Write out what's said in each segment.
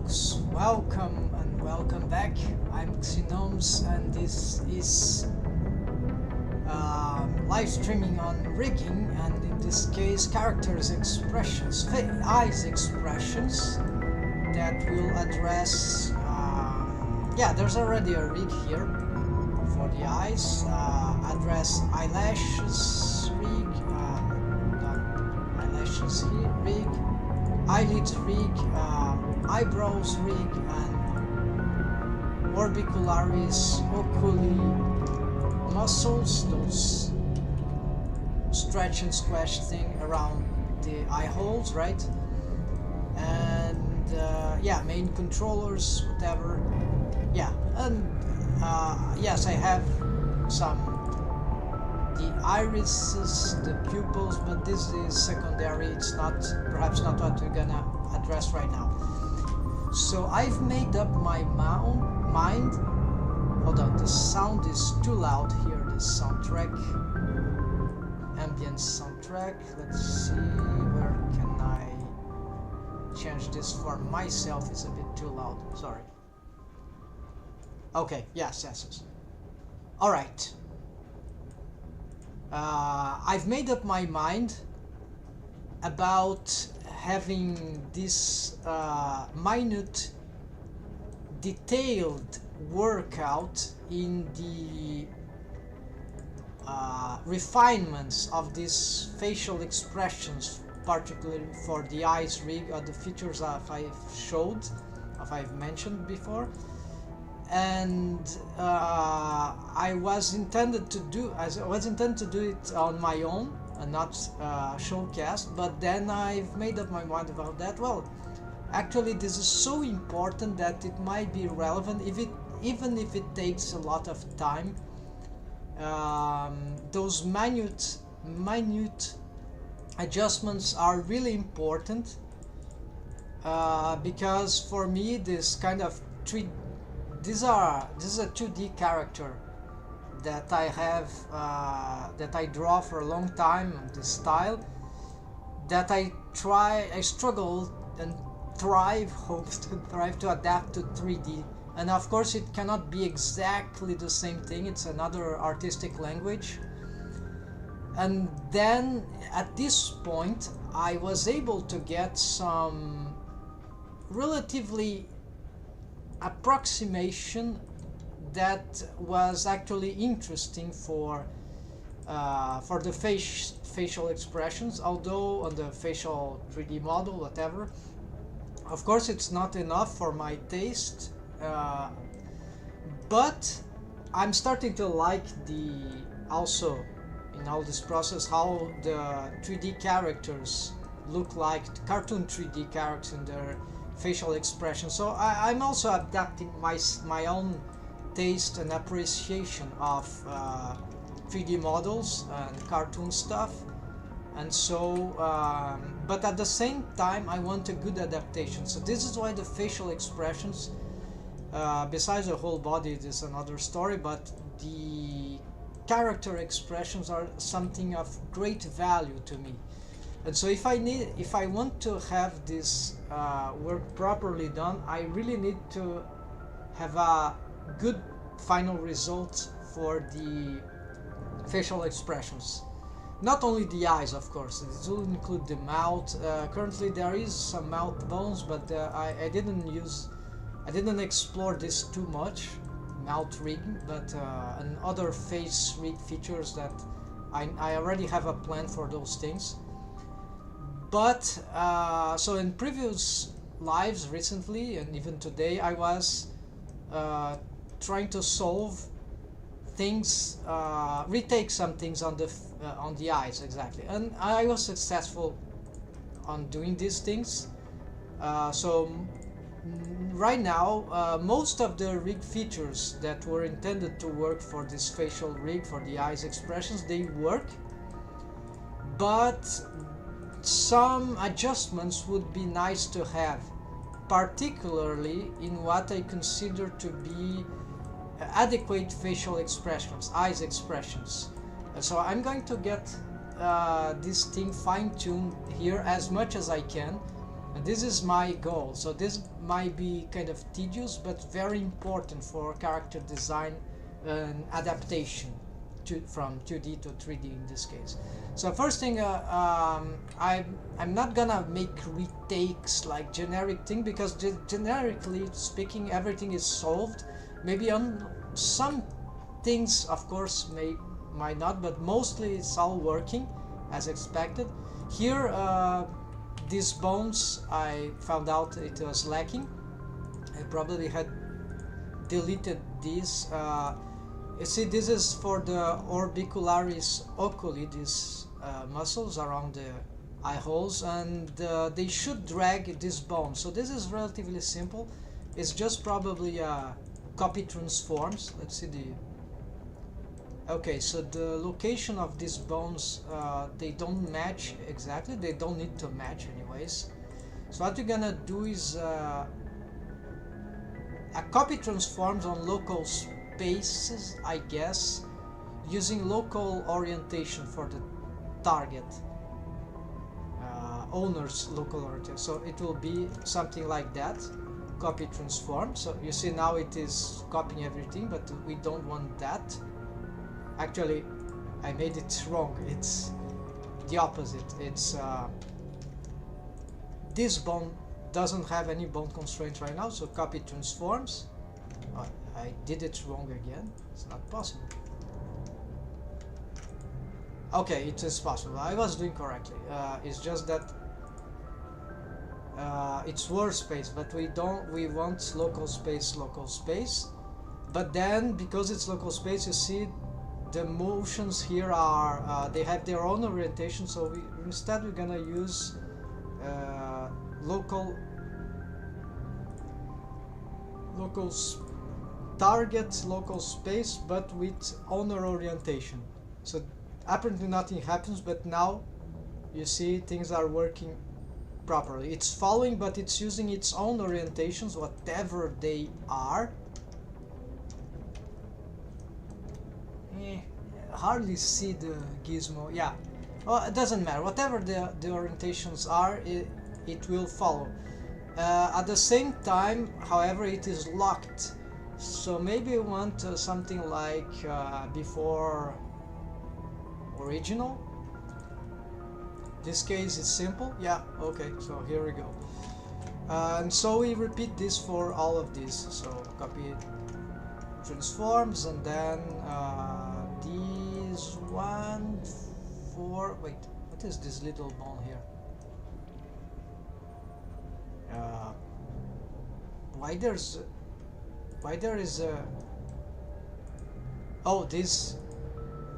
folks, welcome and welcome back. I'm epistemic-gnomes and this is live streaming on rigging, and in this case characters expressions, eyes expressions that will address there's already a rig here for the eyes, address eyelashes rig, eyelashes rig, eyelids rig, eyebrows rig, and orbicularis oculi muscles, those stretch and squash thing around the eye holes, right? And main controllers, whatever. And yes, I have the irises, the pupils, but this is secondary. It's perhaps not what we're gonna address right now. So I've made up my mind. Hold on, the sound is too loud here. The soundtrack, Ambience soundtrack. Let's see, where can I change this for myself? It's a bit too loud, sorry. Okay, yes. Alright. I've made up my mind about having this minute, detailed workout in the refinements of these facial expressions, particularly for the eyes rig or the features that I've mentioned before. And I was intended to do it on my own and not showcast, but then I've made up my mind about that. Well, actually this is so important that it might be relevant even if it takes a lot of time. Those minute adjustments are really important, because for me this kind of this is a 2D character that I have, that I draw for a long time, this style, that I struggle and hope to adapt to 3D. And of course it cannot be exactly the same thing, it's another artistic language. And then at this point I was able to get some relatively approximation that was actually interesting for the facial expressions, although on the facial 3D model, whatever. Of course it's not enough for my taste, but I'm starting to like also in all this process how the 3D characters look like, cartoon 3D characters in their facial expression. So I'm also adapting my own taste and appreciation of 3D models and cartoon stuff, and so but at the same time I want a good adaptation. So this is why the facial expressions, besides the whole body, it is another story, but the character expressions are something of great value to me. And so if I want to have this work properly done, I really need to have a good final result for the facial expressions. Not only the eyes, of course, it will include the mouth. Currently there is some mouth bones, but I didn't explore this too much, mouth rigging, but and other face rig features that I already have a plan for those things. But so in previous lives recently and even today, I was trying to solve things, retake some things on the eyes, exactly, and I was successful on doing these things. So right now, most of the rig features that were intended to work for this facial rig, for the eyes expressions, they work, but some adjustments would be nice to have, particularly in what I consider to be adequate facial expressions, eyes expressions. And so I'm going to get this thing fine-tuned here as much as I can, And this is my goal. So this might be kind of tedious, but very important for character design and adaptation from 2D to 3D in this case. So first thing, I'm not gonna make retakes like generic thing, because generically speaking everything is solved. Maybe on some things of course might not, but mostly it's all working as expected. Here these bones, I found out it was lacking. I probably had deleted these. You see, this is for the orbicularis oculi, these muscles around the eye holes, and they should drag this bone. So this is relatively simple. It's just probably copy transforms. Let's see the... Okay, so the location of these bones, they don't match exactly. They don't need to match anyways. So what we're gonna do is a copy transforms on local spaces, I guess, using local orientation for the target, owner's local orientation. So it will be something like that, copy transform. So you see now it is copying everything, but we don't want that. Actually, I made it wrong. It's the opposite. It's this bone doesn't have any bone constraints right now, so copy transforms. Oh, I did it wrong again. It's not possible. Okay, it is possible. I was doing correctly. It's just that it's word space, but we want local space, local space. But then because it's local space, you see the motions here are they have their own orientation, so instead we're gonna use local target, local space, but with owner orientation. So apparently nothing happens, but now you see things are working properly. It's following, but it's using its own orientations, whatever they are. Hardly see the gizmo. Yeah, well, it doesn't matter. Whatever the orientations are, it will follow. At the same time, however, it is locked. So maybe we want something like before original. This case is simple. Yeah, okay, so here we go. And so we repeat this for all of these. So copy transforms, and then these one for... Wait, what is this little bone here? Why there is a... Oh, this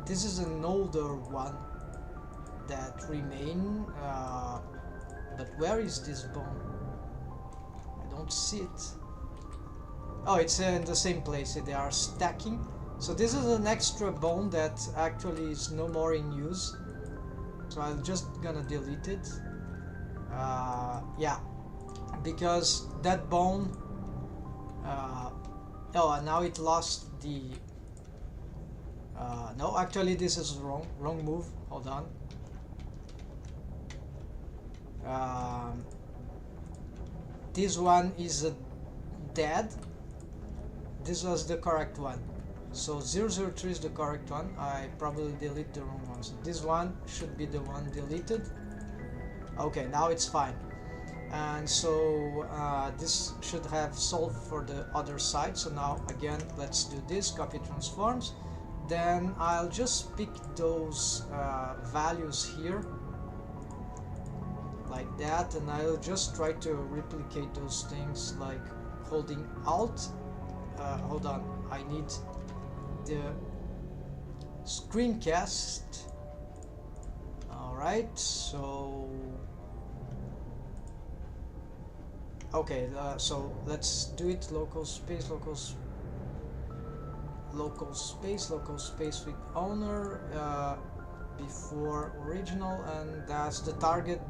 is an older one that remain, but where is this bone? I don't see it. Oh, it's in the same place. They are stacking. So this is an extra bone that actually is no more in use. So I'm just gonna delete it. Yeah, because that bone... oh, now it lost the... no, actually this is wrong move. Hold on. This one is dead. This was the correct one. So 003 is the correct one. I probably deleted the wrong one. So this one should be the one deleted. Okay, now it's fine. And so this should have solved for the other side. So now again, let's do this, copy transforms. Then I'll just pick those values here like that, and I'll just try to replicate those things like holding Alt. Hold on, I need the screencast. Alright, so okay, so let's do it. Local space, local space with owner before original, and that's the target.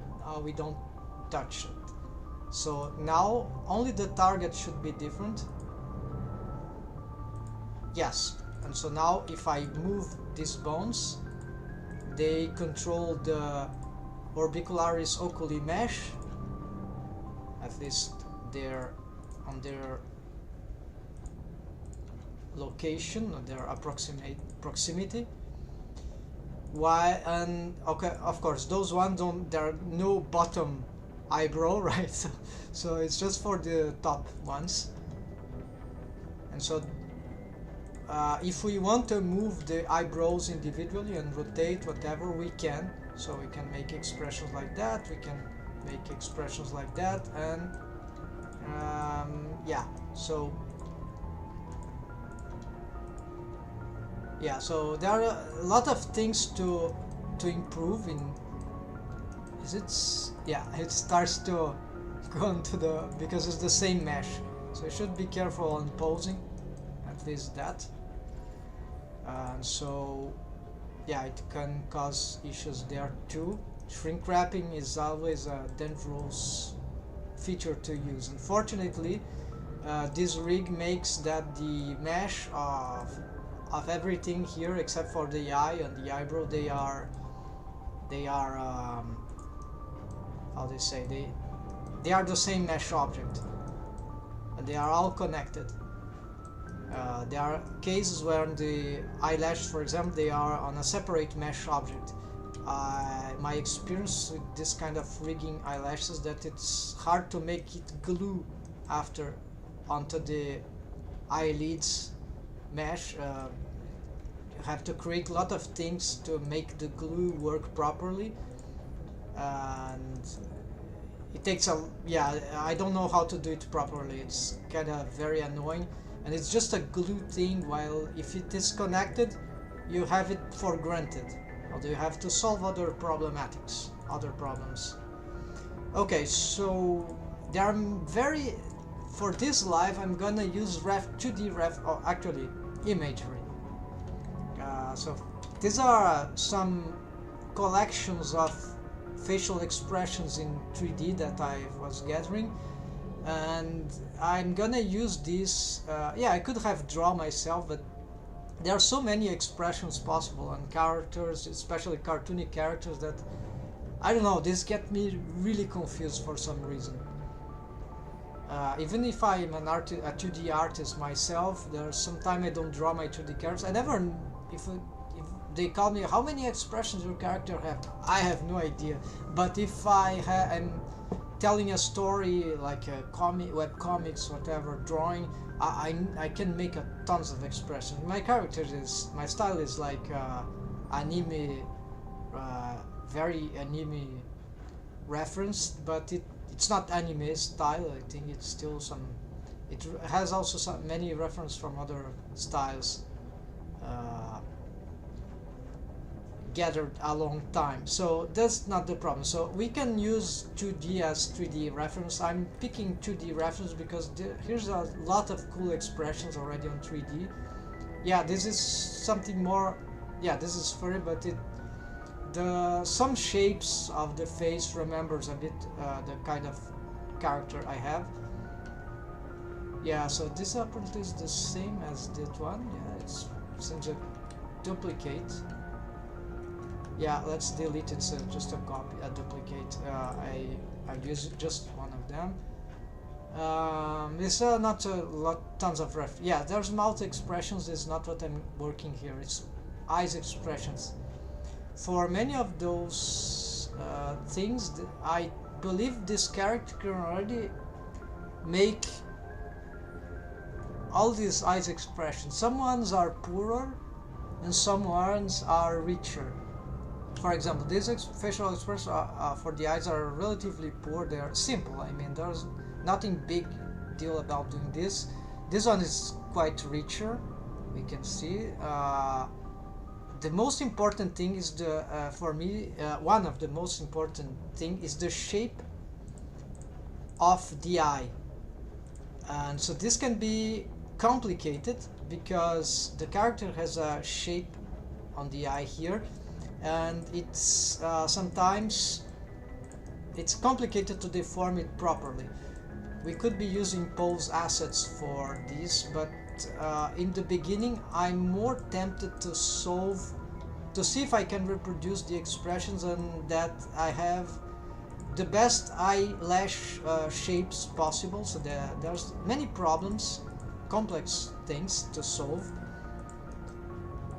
We don't touch it. So now only the target should be different. Yes, and so now if I move these bones, they control the orbicularis oculi mesh, at least their on their location, or their approximate proximity. Why? And okay, of course those ones don't, there are no bottom eyebrow, right? So it's just for the top ones. And so if we want to move the eyebrows individually and rotate whatever, we can. So we can make expressions like that, we can make expressions like that, and yeah, so so there are a lot of things to improve in. It starts to go into the, because it's the same mesh, so you should be careful on posing, at least that. And so yeah, it can cause issues there too. Shrink wrapping is always a dangerous feature to use. Unfortunately, this rig makes that the mesh of everything here except for the eye and the eyebrow, they are how they say, they are the same mesh object, and they are all connected. There are cases where the eyelash, for example, they are on a separate mesh object. My experience with this kind of rigging eyelashes, that it's hard to make it glue after onto the eyelids mesh. You have to create a lot of things to make the glue work properly, and it takes a, I don't know how to do it properly. It's kind of very annoying, and it's just a glue thing, while if it is connected you have it for granted, although you have to solve other problems. Okay, so there are for this live I'm gonna use 2D actually imagery. So these are some collections of facial expressions in 3D that I was gathering, and I'm gonna use this. I could have drawn myself, but there are so many expressions possible on characters, especially cartoony characters, that I don't know, this get me really confused for some reason. Even if I'm a 2D artist myself, there's sometimes I don't draw my 2D characters. I never, if they call me, how many expressions your character have, I have no idea. But if I'm telling a story like a comic, web comics, whatever, drawing, I can make tons of expressions. My style is like anime, very anime referenced, but it's not anime style. I think it's still it has also many reference from other styles gathered a long time, so that's not the problem. So we can use 2D as 3D reference. I'm picking 2D reference because here's a lot of cool expressions already on 3D. Yeah, this is something more, this is furry, but some shapes of the face remembers a bit the kind of character I have. Yeah, so this apparently is the same as that one. Yeah, it's seems a duplicate. Yeah, let's delete it. So just a copy, a duplicate. I use just one of them. It's not tons of ref. Yeah, there's mouth expressions. Is not what I'm working here. It's eyes expressions. For many of those things, I believe this character can already make all these eyes expressions. Some ones are poorer, and some ones are richer. For example, these facial expressions for the eyes are relatively poor. They are simple. I mean, there's nothing big deal about doing this. This one is quite richer. We can see. The most important thing is for me, one of the most important thing is the shape of the eye. And so this can be complicated because the character has a shape on the eye here, and it's sometimes it's complicated to deform it properly. We could be using pose assets for this, but in the beginning I'm more tempted to see if I can reproduce the expressions and that I have the best eyelash shapes possible. So there's many problems, complex things to solve,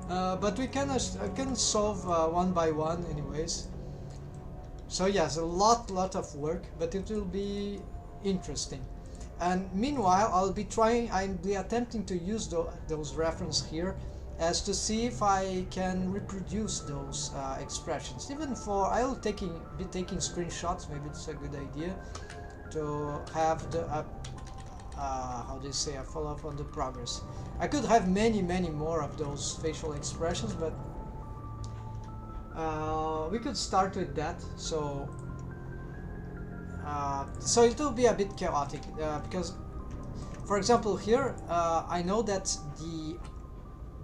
but we can solve one by one anyways. So yes, a lot of work, but it will be interesting. And meanwhile, I'll be attempting to use those references here as to see if I can reproduce those expressions. Even for, I'll be taking screenshots. Maybe it's a good idea to have the how do you say, a follow-up on the progress. I could have many more of those facial expressions, but we could start with that. So so it will be a bit chaotic because, for example, here I know that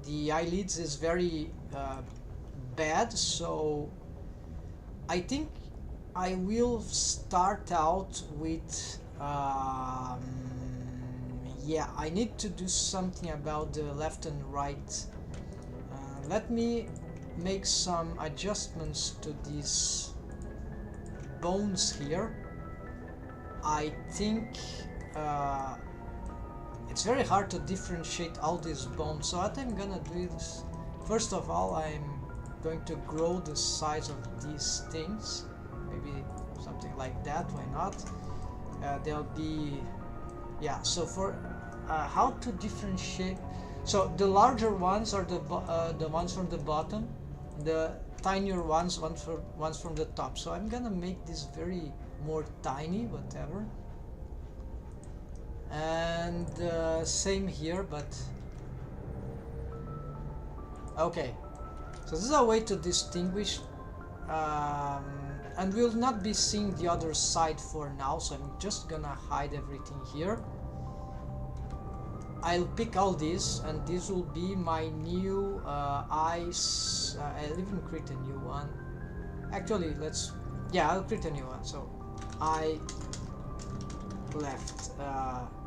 the eyelids is very bad, so I think I will start out with yeah, I need to do something about the left and right. Let me make some adjustments to these bones here. I think it's very hard to differentiate all these bones, so what I'm gonna do is, first of all, I'm going to grow the size of these things, maybe something like that, why not? There'll be, yeah, so for how to differentiate, so the larger ones are the ones from the bottom, the tinier ones from the top. So I'm gonna make this very more tiny, whatever, and same here, but okay. So this is a way to distinguish, and we'll not be seeing the other side for now, so I'm just gonna hide everything here. I'll pick all these, and this will be my new eyes. I'll even create a new one. Actually, I'll create a new one. So I left.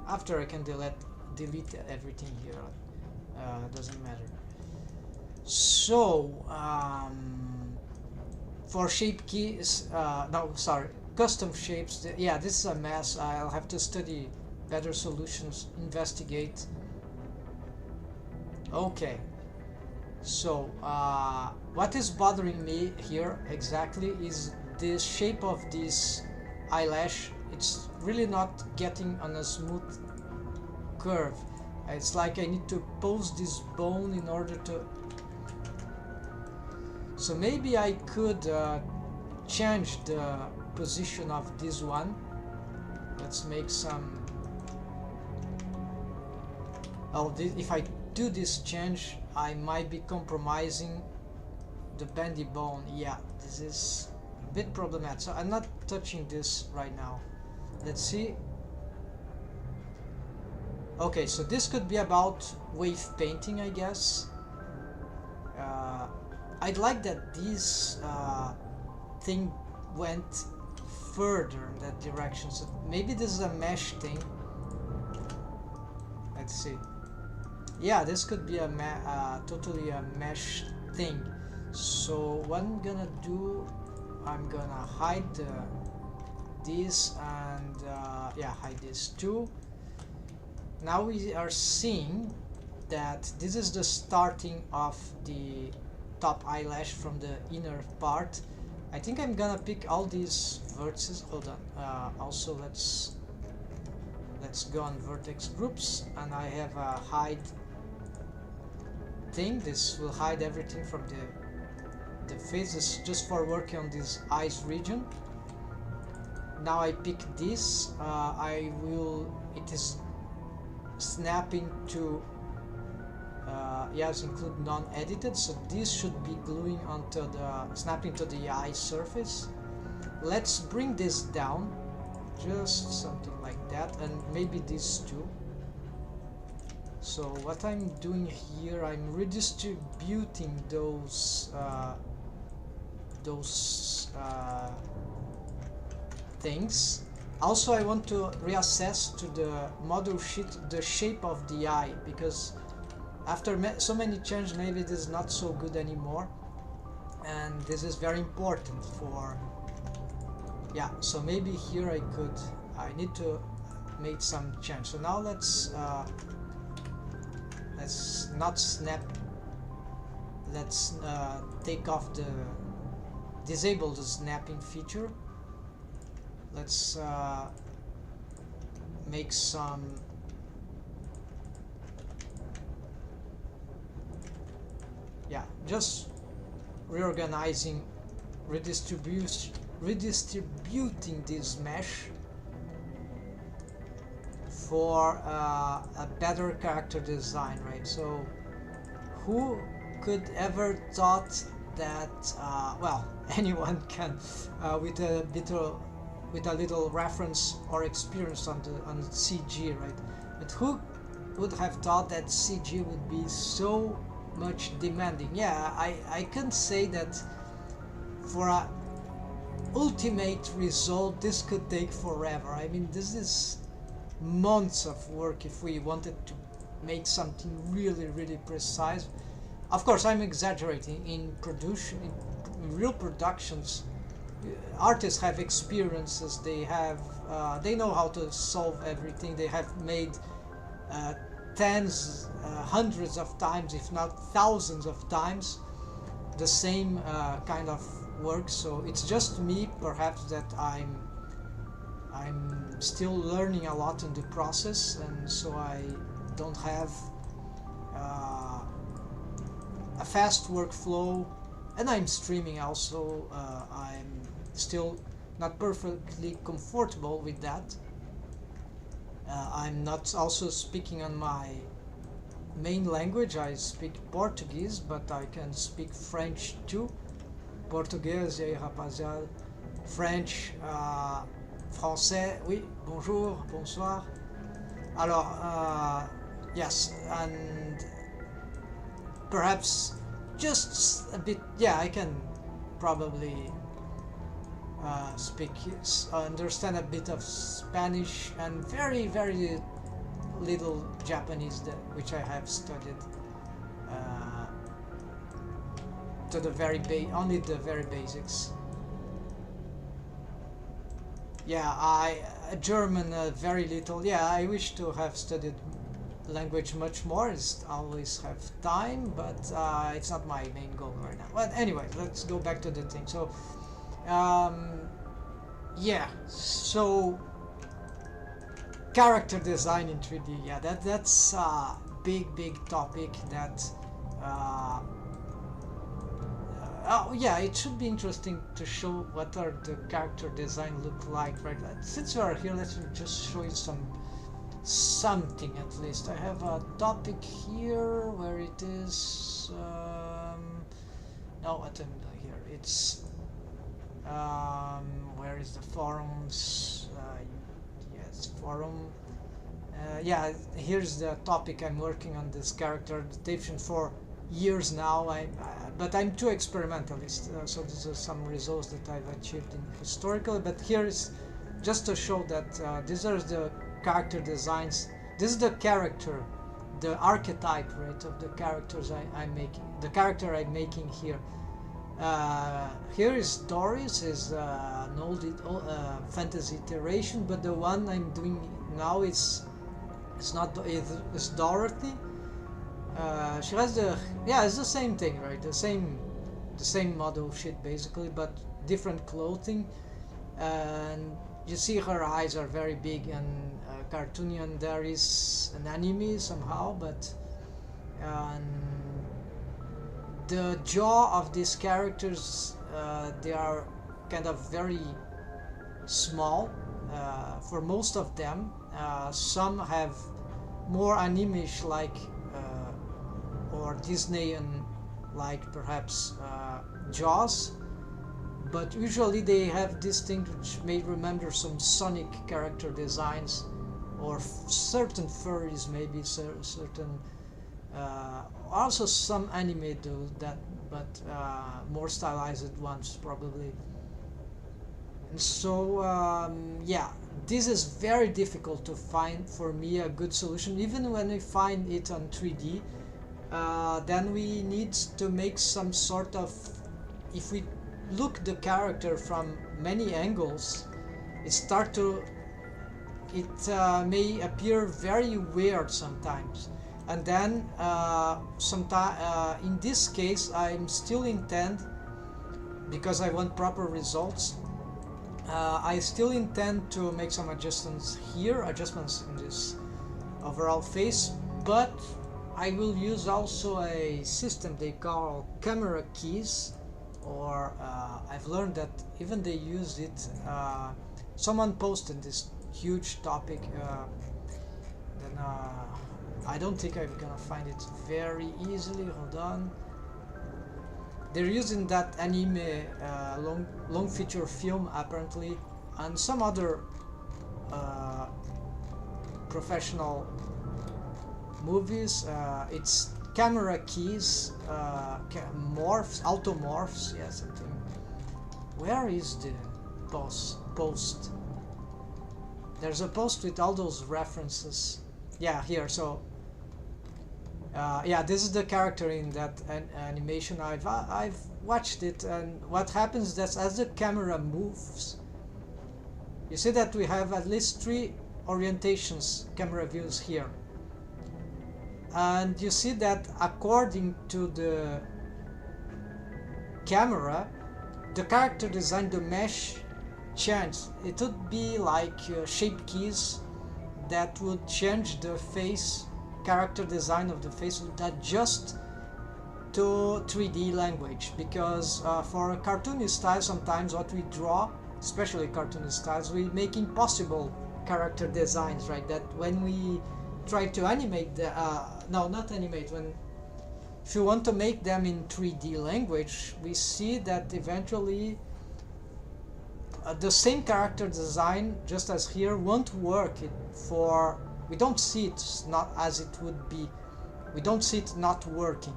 After I can delete everything here. Doesn't matter. So for shape keys, no, sorry, custom shapes. Yeah, this is a mess. I'll have to study better solutions, investigate. Okay, so what is bothering me here exactly is the shape of this eyelash. It's really not getting on a smooth curve. It's like I need to pose this bone in order to, so maybe I could change the position of this one. Let's make some, if I do this change, I might be compromising the bendy bone. Yeah, this is a bit problematic, so I'm not touching this right now. Let's see. Okay, so this could be about wave painting, I guess. I'd like that this thing went further in that direction, so maybe this is a mesh thing. Let's see. Yeah, this could be a totally a mesh thing. So what I'm gonna do, I'm gonna hide this and yeah, hide this too. Now we are seeing that this is the starting of the top eyelash from the inner part. I think I'm gonna pick all these vertices. Hold on. Also, let's go on vertex groups, and I have a hide thing. This will hide everything from the faces, just for working on this eyes region. Now I pick this. It is snapping to yes, include non-edited, so this should be gluing onto snapping to the eye surface. Let's bring this down, just something like that, and maybe these two. So what I'm doing here, I'm redistributing those things. Also, I want to reassess to the model sheet the shape of the eye, because after so many changes, maybe it is not so good anymore, and this is very important for Yeah, so maybe here I need to make some change. So now let's not snap, let's take off the, disable the snapping feature. Let's make some, yeah, just reorganizing, redistributing this mesh for a better character design, right? So who could ever thought that well, anyone can with a little reference or experience on CG, right? But who would have thought that CG would be so much demanding? Yeah, I can say that for a ultimate result this could take forever. I mean, this is months of work if we wanted to make something really precise. Of course, I'm exaggerating. In production, in real productions, artists have experiences, they know how to solve everything. They have made tens, hundreds of times, if not thousands of times, the same kind of work. So it's just me, perhaps, that I'm still learning a lot in the process, and so I don't have a fast workflow, and I'm streaming also. I'm still not perfectly comfortable with that. I'm not also speaking on my main language. I speak Portuguese, but I can speak French too. Português, e aí, rapaziada. French, français, oui, bonjour, bonsoir. Alors, yes, and perhaps just a bit, yeah, I can probably understand a bit of Spanish and very little Japanese, which I have studied to the only the very basics. Yeah, German very little. Yeah, I wish to have studied language much more. It's always have time, but it's not my main goal right now. But anyway, let's go back to the thing. So yeah, so character design in 3D, yeah, that's a big topic that oh yeah, it should be interesting to show what are the character design look like, right? Since we are here, let's just show you something at least. I have a topic here where it is no, what am I here? It's where is the forums? Yes, forum. Yeah, here's the topic. I'm working on this character adaptation for years now. But I'm too experimentalist, so these are some results that I've achieved historically. But here is just to show that these are the character designs. This is the character, the archetype, right, of the characters I'm making. The character I'm making here. Here is Doris, is an old fantasy iteration, but the one I'm doing now is Dorothy. She has it's the same thing, right? The same model shit basically, but different clothing. And you see her eyes are very big and cartoony, and there is an anime somehow, but the jaw of these characters, they are kind of very small for most of them. Some have more anime-ish like or Disneyan like perhaps jaws, but usually they have this thing which may remember some Sonic character designs, or certain furries, maybe certain also some anime do that, but more stylized ones probably. And so yeah, this is very difficult to find for me a good solution. Even when we find it on 3D, then we need to make some sort of, if we look the character from many angles, it may appear very weird sometimes. And then in this case I'm still intend, because I want proper results, I still intend to make some adjustments in this overall face, but I will use also a system they call camera keys, or I've learned that even they use it. Someone posted this huge topic, then I don't think I'm gonna find it very easily. Hold on. They're using that anime long feature film apparently, and some other professional movies. It's camera keys, morphs, automorphs, yeah, something. Where is the post? There's a post with all those references. Yeah, here. So yeah, this is the character in that animation. I've watched it, and what happens is that as the camera moves, you see that we have at least 3 orientations, camera views here, and you see that according to the camera, the character design, the mesh change. It would be like shape keys that would change the face, character design of the face would adjust to 3D language, because for a cartoonist style, sometimes what we draw, especially cartoonist styles, we make impossible character designs, right? That when we try to animate the if you want to make them in 3D language, we see that eventually the same character design, just as here, won't work. We don't see it not as it would be. We don't see it not working.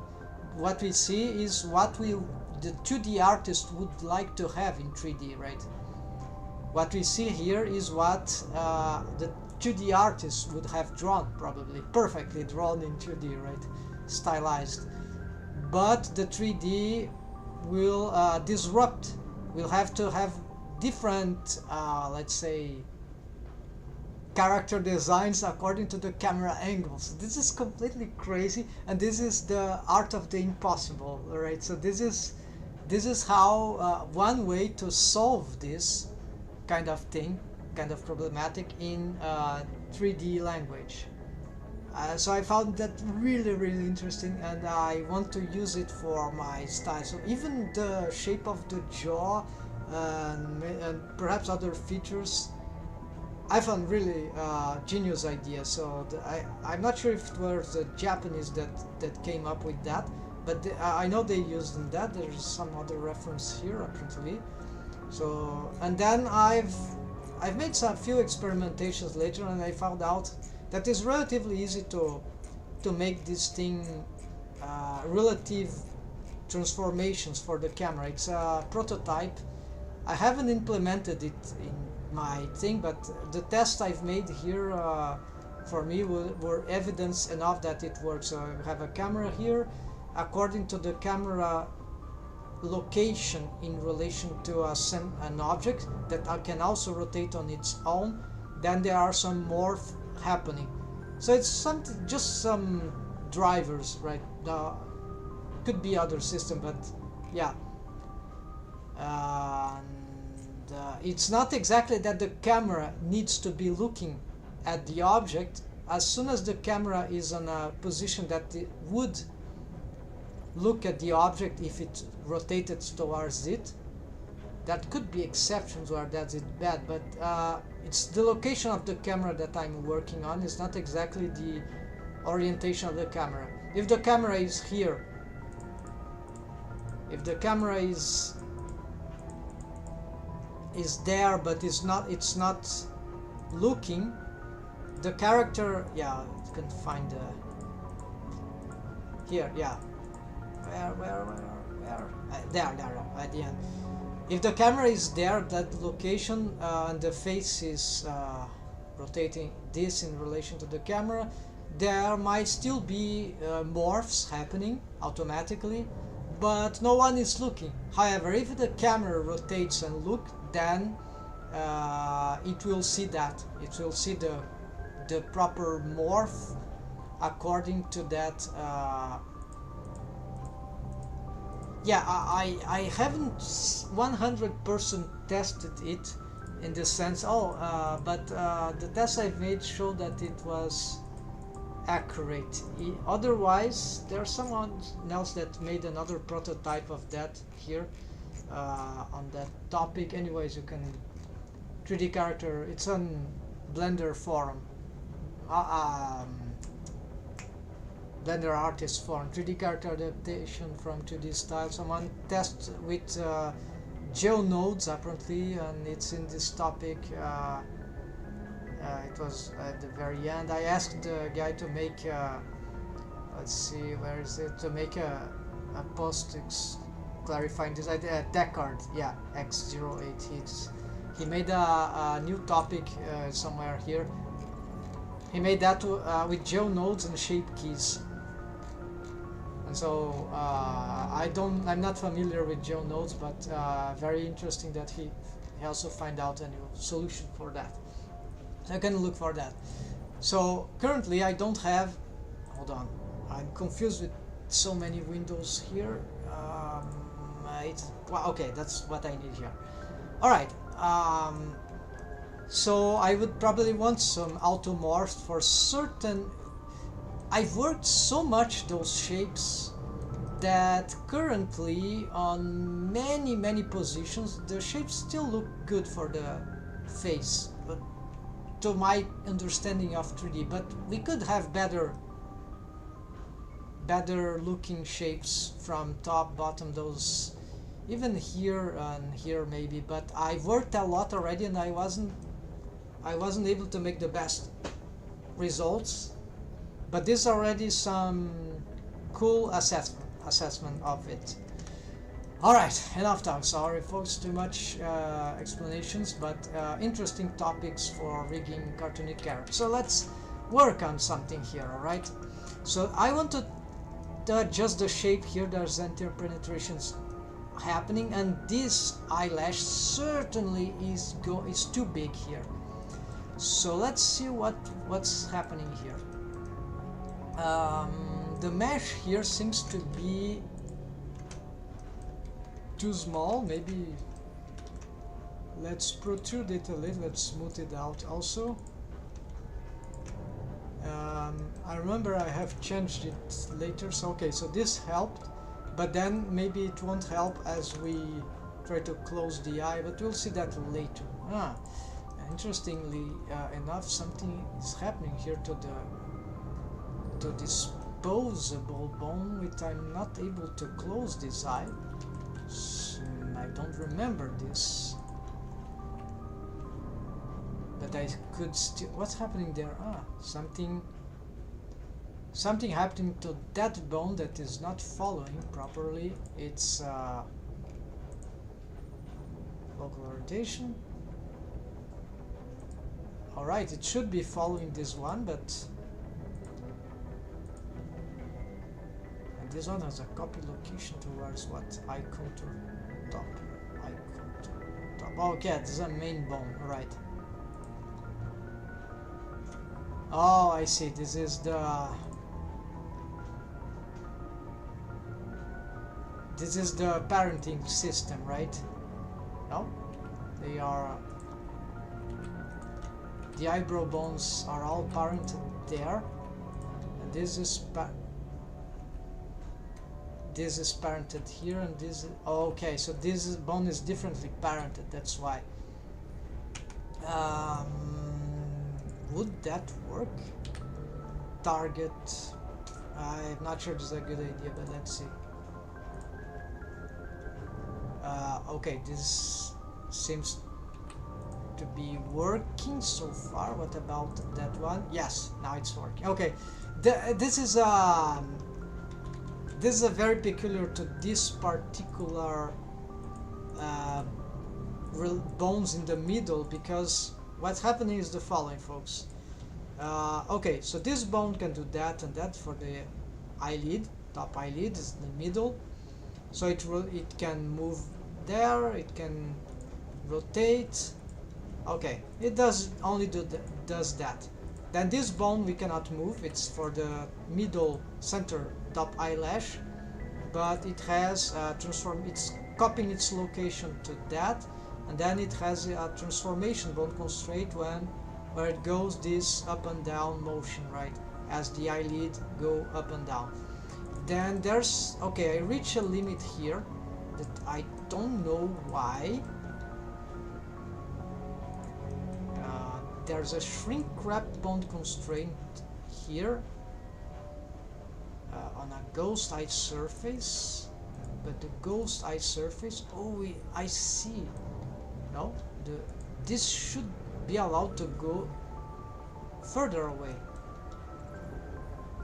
What we see is what the 2D artist would like to have in 3D, right? What we see here is what the 2D artist would have drawn, probably perfectly drawn in 2D, right? Stylized. But the 3D will disrupt. We'll have to have different, let's say, character designs according to the camera angles. This is completely crazy, and this is the art of the impossible, right? So this is how one way to solve this kind of thing, kind of problematic in 3D language. So I found that really interesting, and I want to use it for my style. So even the shape of the jaw and perhaps other features, I found really genius idea. So I'm not sure if it was the Japanese that came up with that, but I know they used that. There's some other reference here apparently. So, and then I've made some few experimentations later, and I found out that it's relatively easy to make this thing relative transformations for the camera. It's a prototype. I haven't implemented it in my thing, but the tests I've made here for me were evidence enough that it works. So I have a camera here. According to the camera location in relation to an object that can also rotate on its own, then there are some morph happening. So it's just some drivers, right? Could be other system, but yeah. It's not exactly that the camera needs to be looking at the object. As soon as the camera is on a position that it would look at the object if it rotated towards it, that could be exceptions where that's it bad, but it's the location of the camera that I'm working on. It's not exactly the orientation of the camera. If the camera is here, if the camera is there but it's not looking, the character, yeah, you can find here, yeah, where there at the end. If the camera is there, that location, and the face is rotating this in relation to the camera, there might still be morphs happening automatically, but no one is looking. However, if the camera rotates and look, then it will see that. It will see the proper morph according to that. Yeah, I haven't 100% tested it in the sense, but the tests I've made show that it was accurate. Otherwise, there's someone else that made another prototype of that here on that topic. Anyways, you can 3D character. It's on Blender forum, Blender artist forum. 3D character adaptation from 2D style. Someone tests with GeoNodes apparently, and it's in this topic. It was at the very end. I asked the guy to make let's see, where is it, to make a post clarifying this idea. Deckard, yeah, X08. He made a new topic somewhere here. He made that with GeoNodes and shape keys. And so I'm not familiar with GeoNodes, but very interesting that he also find out a new solution for that. So I can look for that. So currently I don't have, hold on, I'm confused with so many windows here. Well, okay, that's what I need here. Alright, so I would probably want some automorphs for certain. I've worked so much those shapes that currently on many positions the shapes still look good for the face, but to my understanding of 3D, but we could have better looking shapes from top, bottom, those even here and here maybe, but I've worked a lot already and I wasn't able to make the best results. But this is already some cool assessment of it. Alright, enough talk. Sorry folks, too much explanations, but interesting topics for rigging cartoonic characters. So let's work on something here, alright? So I want to adjust the shape here. There's interpenetrations happening, and this eyelash certainly is too big here. So let's see what's happening here. The mesh here seems to be too small. Maybe let's protrude it a little. Let's smooth it out also. I remember I have changed it later. So okay, so this helped, but then maybe it won't help as we try to close the eye, but we'll see that later. Interestingly enough, something is happening here to the disposable bone, which I'm not able to close this eye. I don't remember this, but I could still. What's happening there? Something happening to that bone that is not following properly. It's local orientation. Alright, it should be following this one, but this one has a copy location towards what? Icon to top. Icon to top. Oh, okay, this is a main bone, right. Oh, I see. This is the parenting system, right? No? They are the eyebrow bones are all parented there, and this is parented here, and this is, oh, okay, so this bone is differently parented, that's why. Would that work? Target, I'm not sure this is a good idea, but let's see. Okay, this seems to be working so far. What about that one? Yes, now it's working. Okay, this is a very peculiar to this particular bones in the middle, because what's happening is the following, folks. Okay, so this bone can do that and that for the eyelid, top eyelid is in the middle, So it can move there, it can rotate. Okay, it does only does that. Then this bone we cannot move, it's for the middle center top eyelash, but it has it's copying its location to that, and then it has a transformation bone constraint where it goes this up and down motion, right, as the eyelid go up and down. Then there's, okay, I reach a limit here that I don't know why. There's a shrink wrap bone constraint here on a ghost eye surface, but the ghost eye surface, oh, I see. No, this should be allowed to go further away.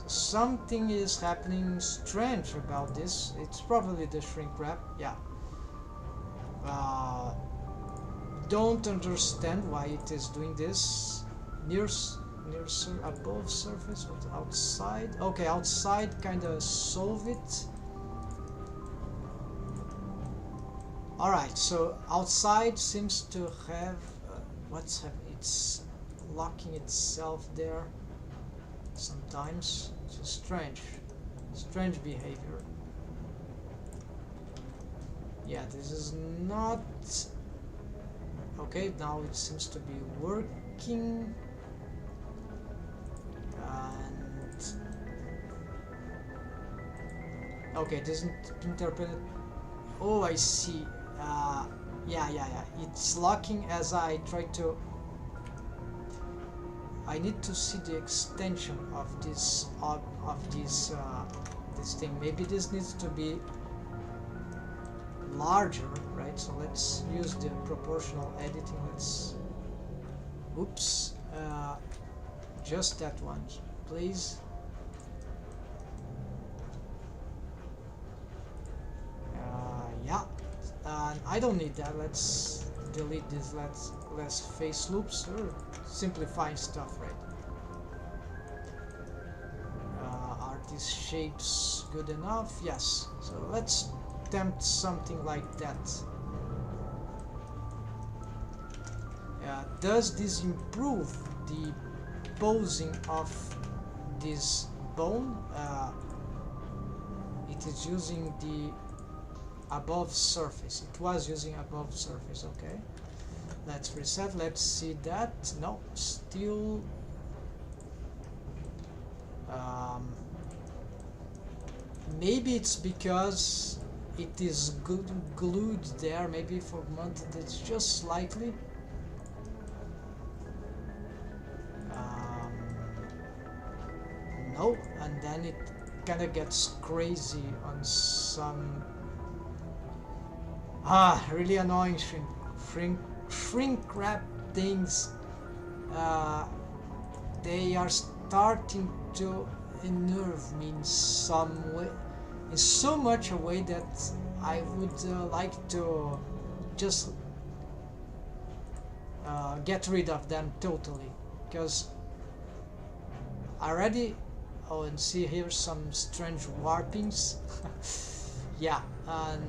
Something is happening strange about this. It's probably the shrink wrap. Yeah. Don't understand why it is doing this. Above surface, but outside. Okay, outside kind of solve it. Alright, so outside seems to have what's happening? It's locking itself there sometimes. It's strange behavior. Yeah, this is not okay. Now it seems to be working, and okay, it isn't interpreted. Oh, I see. Yeah. It's locking as I try to. I need to see the extension of this this thing. Maybe this needs to be larger, right? So let's use the proportional editing. Let's, oops, just that one, please. Yeah, and I don't need that. Let's delete this. Let's face loops, or simplifying stuff, right? Are these shapes good enough? Yes. So let's attempt something like that. Does this improve the posing of this bone? It is using the above surface. It was using above surface. Okay, let's reset. Let's see that. No, still maybe it's because it is glued there. Maybe for mounted it's just slightly. No, and then it kind of gets crazy on some really annoying shrink wrap things. They are starting to unnerve me in some way, in so much a way that I would like to just get rid of them totally, because already. Oh, and see here some strange warpings. Yeah, and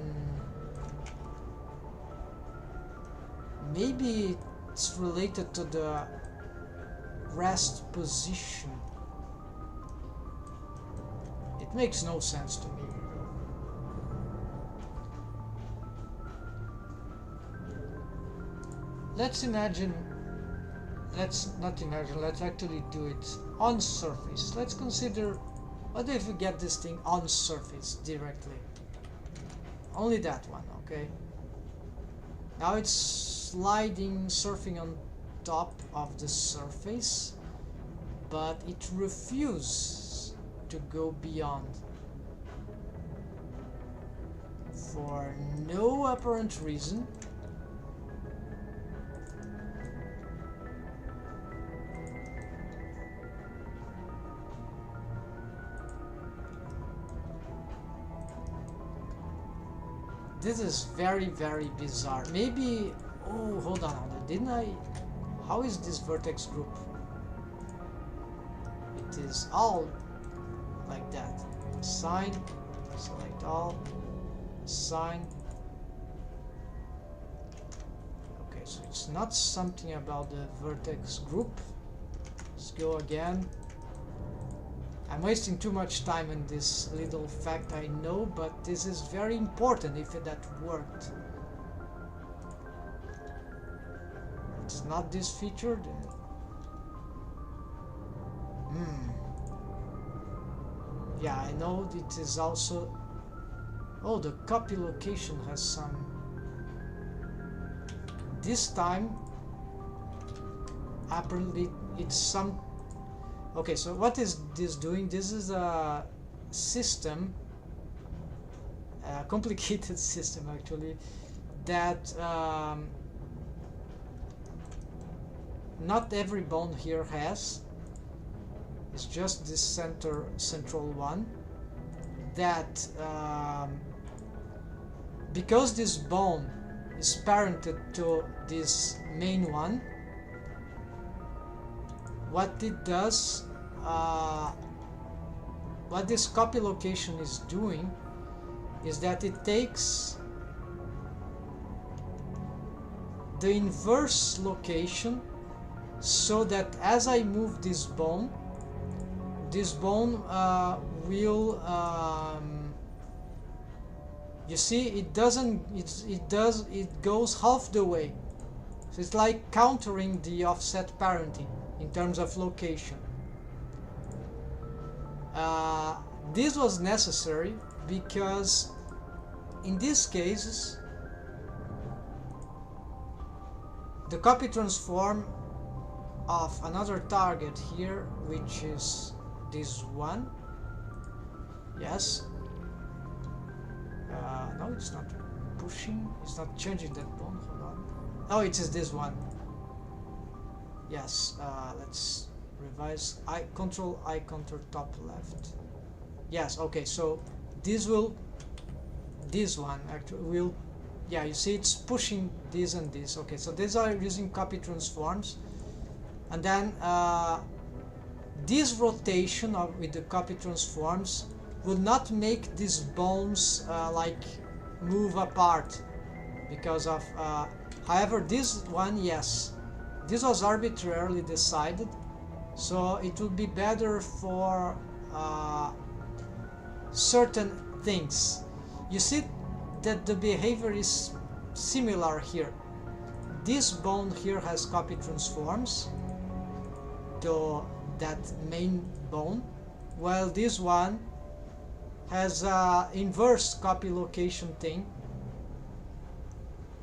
maybe it's related to the rest position. It makes no sense to me. Let's imagine, let's not imagine, let's actually do it on surface. Let's consider, what if we get this thing on surface directly? Only that one, okay? Now it's sliding, surfing on top of the surface, but it refuses to go beyond. For no apparent reason. This is very, very bizarre. Maybe, oh, hold on, didn't I, how is this vertex group? It is all like that. Assign, select all, assign. Okay, so it's not something about the vertex group. Let's go again. I'm wasting too much time in this little fact, I know, but this is very important if that worked. It's not this feature. Yeah, I know it is also... Oh, the copy location has some... This time, apparently it's some... Okay, so what is this doing? This is a system, a complicated system actually, that not every bone here has. It's just this central one that because this bone is parented to this main one, what it does, what this copy location is doing is that it takes the inverse location, so that as I move this bone will you see, it goes half the way, so it's like countering the offset parenting in terms of location. This was necessary because in these cases the copy transform of another target here, which is this one. Yes. No, it's not pushing, it's not changing that bone. Hold on. Oh, it is this one. Yes, let's revise. Control I counter top left. Yes, okay, so this one actually will, yeah, you see it's pushing this and this. Okay, so these are using copy transforms, and then this rotation with the copy transforms will not make these bones like move apart because of however this one, yes, this was arbitrarily decided, so it would be better for certain things. You see that the behavior is similar here. This bone here has copy transforms to that main bone, while this one has a inverse copy location thing,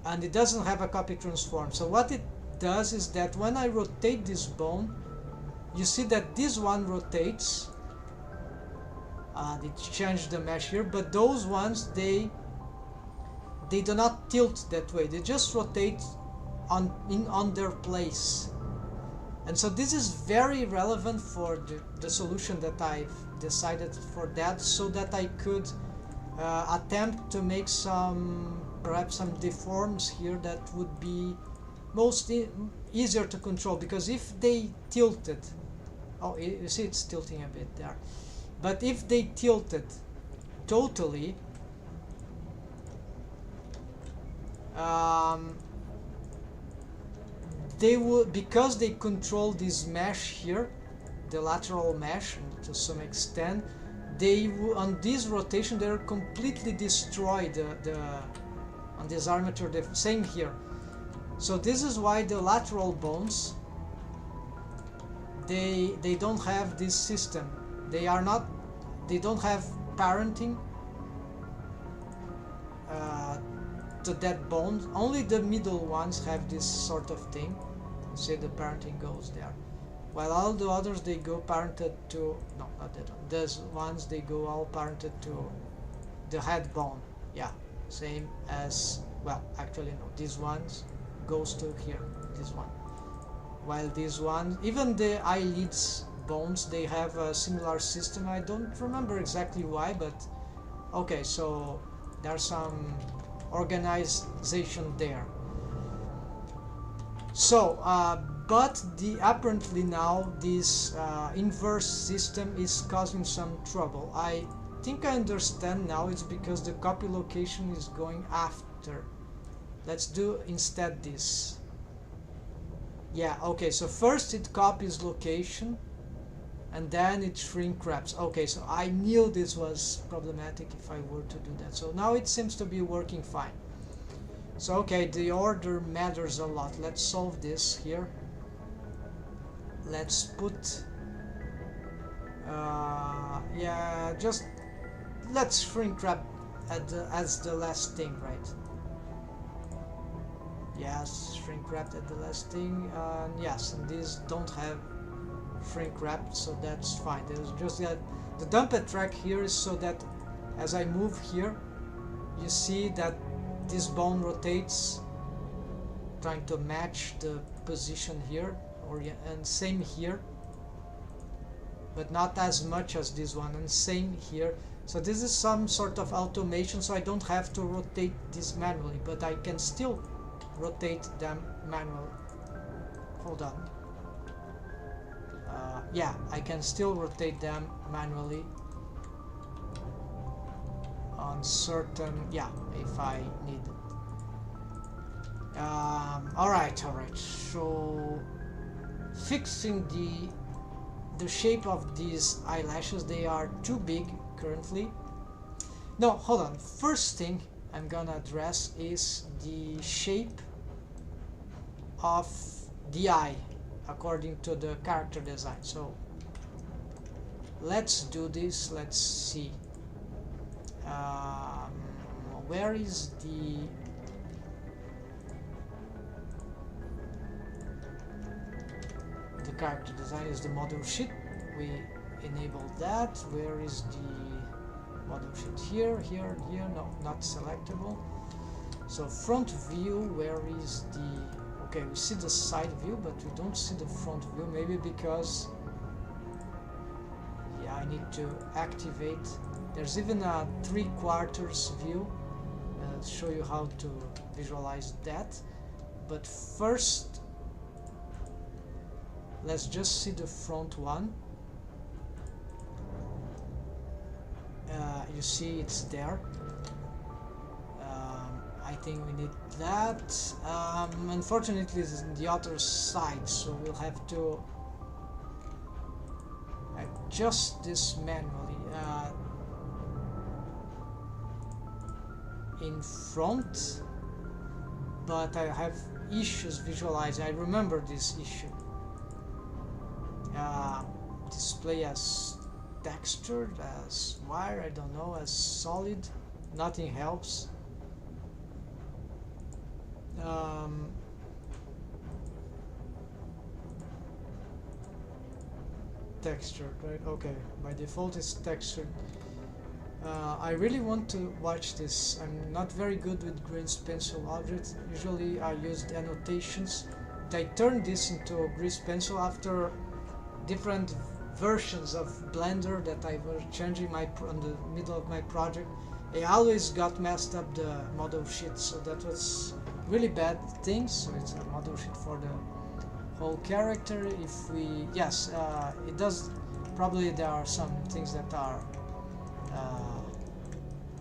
and it doesn't have a copy transform. So what it does is that when I rotate this bone, you see that this one rotates. It changed the mesh here, but those ones they do not tilt that way. They just rotate on their place. And so this is very relevant for the solution that I've decided for that, so that I could attempt to make perhaps some deforms here that would be easier to control, because if they tilted, oh, you see it's tilting a bit there, but if they tilted totally, they would, because they control this mesh here, the lateral mesh to some extent, they will, on this rotation they're completely destroy on this armature. The same here. So this is why the lateral bones, they don't have this system. They don't have parenting to that bone. Only the middle ones have this sort of thing. See, the parenting goes there, while all the others they go parented to, no, not that one. Those ones they go all parented to the head bone. Yeah, same as, well, actually no, these ones goes to here, this one, while these ones, even the eyelids bones, they have a similar system. I don't remember exactly why, but okay, so there's some organization there. So but apparently now this inverse system is causing some trouble. think I understand now. It's because the copy location is going after. Let's do instead this. Yeah, okay, so first it copies location and then it shrink wraps. Okay, so I knew this was problematic if I were to do that. So now it seems to be working fine. So okay, the order matters a lot. Let's solve this here. Let's put yeah, just let's shrink wrap at as the last thing, right? Yes, shrink wrapped at the last thing. Yes, and these don't have shrink wrapped, so that's fine. There's just that the dumped track here is so that as I move here, you see that this bone rotates, trying to match the position here, and same here, but not as much as this one, and same here. So this is some sort of automation, so I don't have to rotate this manually, but I can still rotate them manually. Hold on. Yeah, I can still rotate them manually on certain, yeah, if I need it. Alright, so fixing the shape of these eyelashes, they are too big currently. No, hold on, first thing I'm gonna address is the shape of the eye according to the character design. So let's do this. Let's see, where is the character design? Is the model sheet. We enabled that. Where is the model sheet? Here, no, not selectable. So front view, where is the, okay, we see the side view, but we don't see the front view, maybe because, yeah, I need to activate. There's even a 3/4 view. I'll show you how to visualize that. But first, let's just see the front one. You see it's there. I think we need that. Unfortunately, it's on the other side, so we'll have to adjust this manually. In front, but I have issues visualizing. I remember this issue. Display as textured, as wire, I don't know, as solid, nothing helps. Textured, right? Okay, by default it's textured. I really want to watch this. I'm not very good with grease pencil objects. Usually I used annotations. I turned this into a grease pencil after different versions of Blender that I was changing on the middle of my project. I always got messed up the model sheet, so that was really bad thing. So it's a model sheet for the whole character. If we, yes, it does. Probably there are some things that are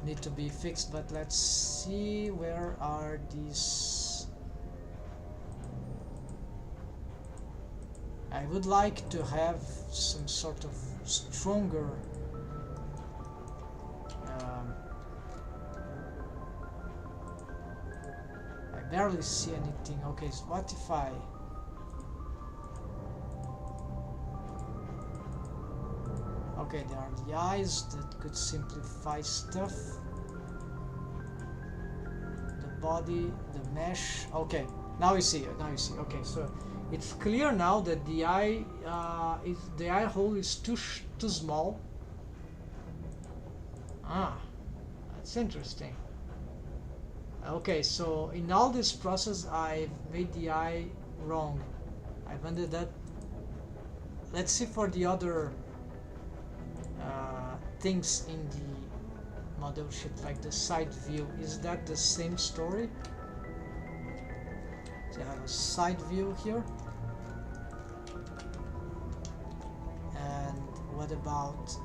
need to be fixed, but let's see, where are these? I would like to have some sort of stronger I barely see anything. Okay, so what if I okay, there are the eyes that could simplify stuff. The body, the mesh. Okay, now you see it. Now you see. Okay, so it's clear now that the eye the eye hole is too small. Ah, that's interesting. Okay, so in all this process, I've made the eye wrong. I've ended up. Let's see for the other things in the model sheet, like the side view. Is that the same story? So I have a side view here. And what about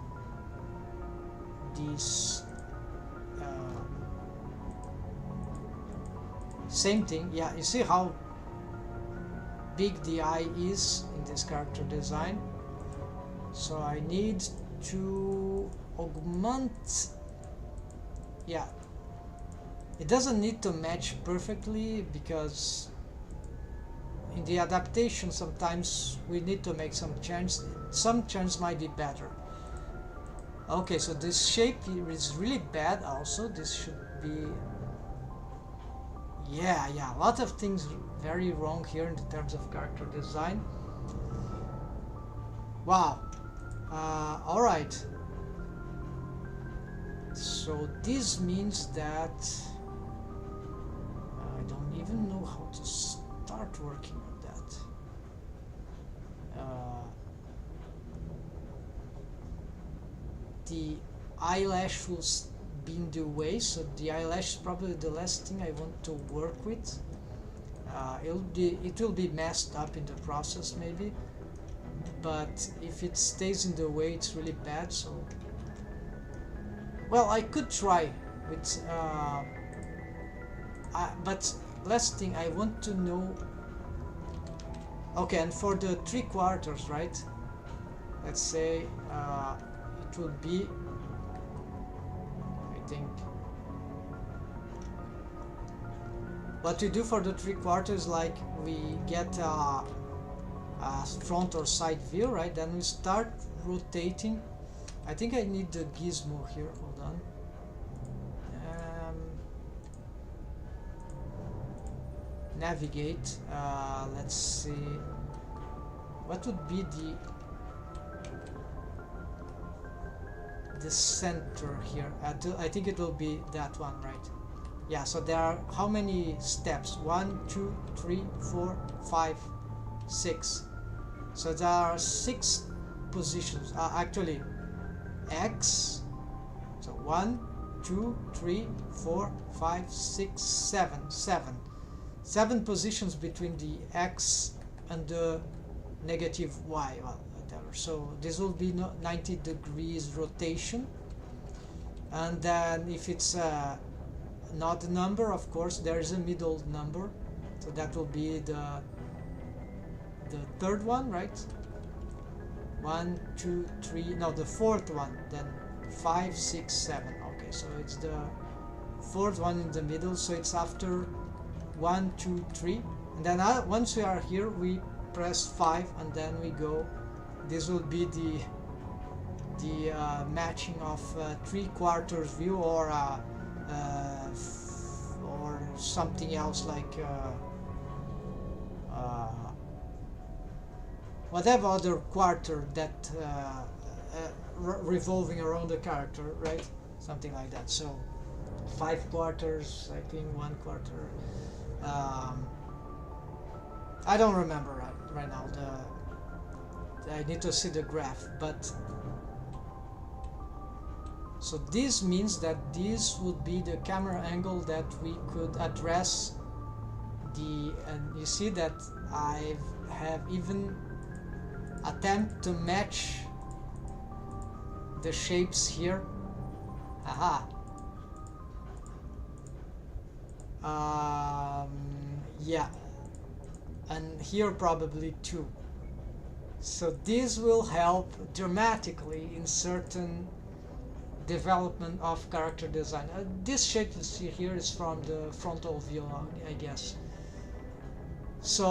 this same thing. Yeah, you see how big the eye is in this character design. So I need to augment. Yeah, it doesn't need to match perfectly because in the adaptation sometimes we need to make some changes. Some changes might be better. Okay, so this shape is really bad also. This should be... yeah, a lot of things very wrong here in terms of character design. Wow. Alright. So this means that I don't even know how to start working on that. The eyelash will be in the way, so the eyelash is probably the last thing I want to work with. It will be messed up in the process maybe, but if it stays in the way it's really bad. So well, I could try with but last thing I want to know. Okay, and for the 3/4, right, let's say it will be, I think what we do for the 3/4, like we get a front or side view, right? Then we start rotating. I think I need the gizmo here. Hold on. Navigate. Let's see. What would be the center here? I think it will be that one, right? Yeah. So there are how many steps? 1, 2, 3, 4, 5, 6. So there are 6 positions. Actually, X. So 1, 2, 3, 4, 5, 6, 7. 7 positions between the X and the negative Y. Well, whatever. So this will be 90 degrees rotation. And then if it's an odd number, of course, there is a middle number. So that will be the third one, right? 1, 2, 3. No, the fourth one. Then 5, 6, 7. Okay, so it's the fourth one in the middle. So it's after 1, 2, 3, and then once we are here, we press 5, and then we go. This will be the matching of 3/4 view or something else like whatever other quarter that revolving around the character, right? Something like that. So 5/4, I think 1/4. I don't remember right now. I need to see the graph, but so this means that this would be the camera angle that we could address and you see that I have even attempt to match the shapes here. Aha. Yeah, and here probably too. So this will help dramatically in certain development of character design. This shape you see here is from the frontal view, I guess. So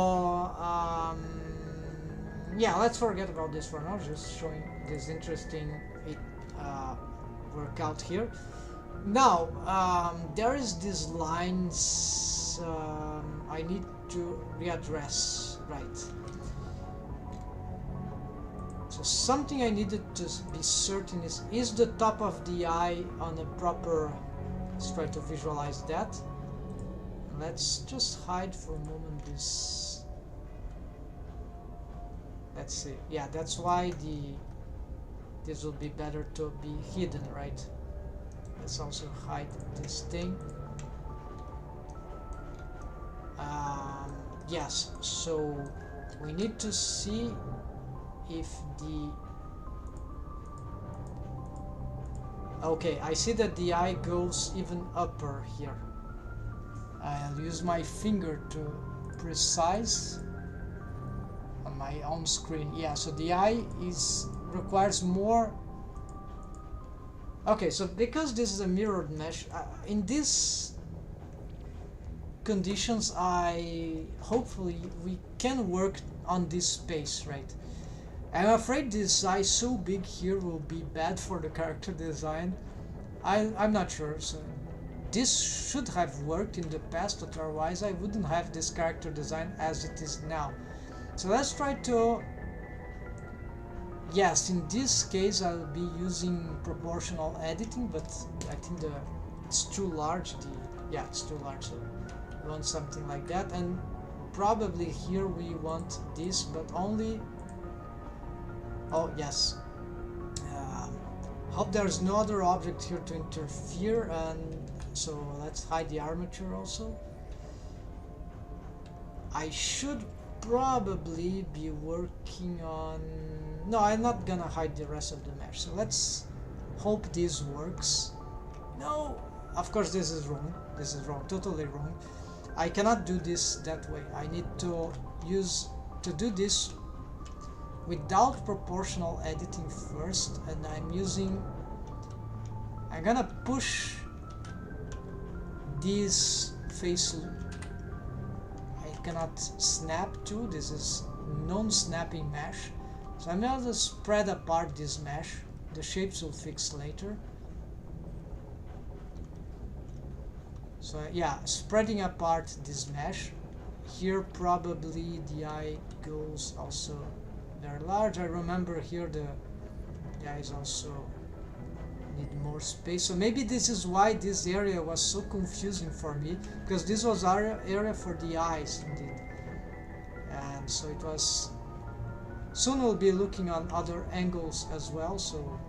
yeah, let's forget about this for now. Just showing this interesting workout here. Now there is these lines I need to readdress, right? So something I needed to be certain is the top of the eye on a proper. Let's try to visualize that. Let's just hide for a moment this. Let's see. Yeah, that's why this will be better to be hidden, right? Let's also hide this thing. Yes, so we need to see if the Okay, I see that the eye goes even upper here. I'll use my finger to precise on my own screen. Yeah, so the eye requires more. Okay, so because this is a mirrored mesh, in these conditions, hopefully we can work on this space, right? I'm afraid this eye so big here will be bad for the character design. I'm not sure. So this should have worked in the past, otherwise I wouldn't have this character design as it is now. So let's try to... Yes, in this case I'll be using proportional editing, but I think it's too large. Yeah, it's too large, so we want something like that. And probably here we want this, but only... Oh, yes. Hope there's no other object here to interfere, and so let's hide the armature also. I should probably be working on... No, I'm not gonna hide the rest of the mesh, so let's hope this works. No! Of course this is wrong. This is wrong, totally wrong. I cannot do this that way. I need to do this without proportional editing first, and I'm gonna push this face. I cannot snap to, this is non-snapping mesh, so I'm gonna spread apart this mesh. The shapes will fix later. So yeah, spreading apart this mesh. Here probably the eye goes also very large. I remember here the eyes also need more space. So maybe this is why this area was so confusing for me, because this was our area for the eyes indeed. And so it was... Soon we'll be looking on other angles as well, so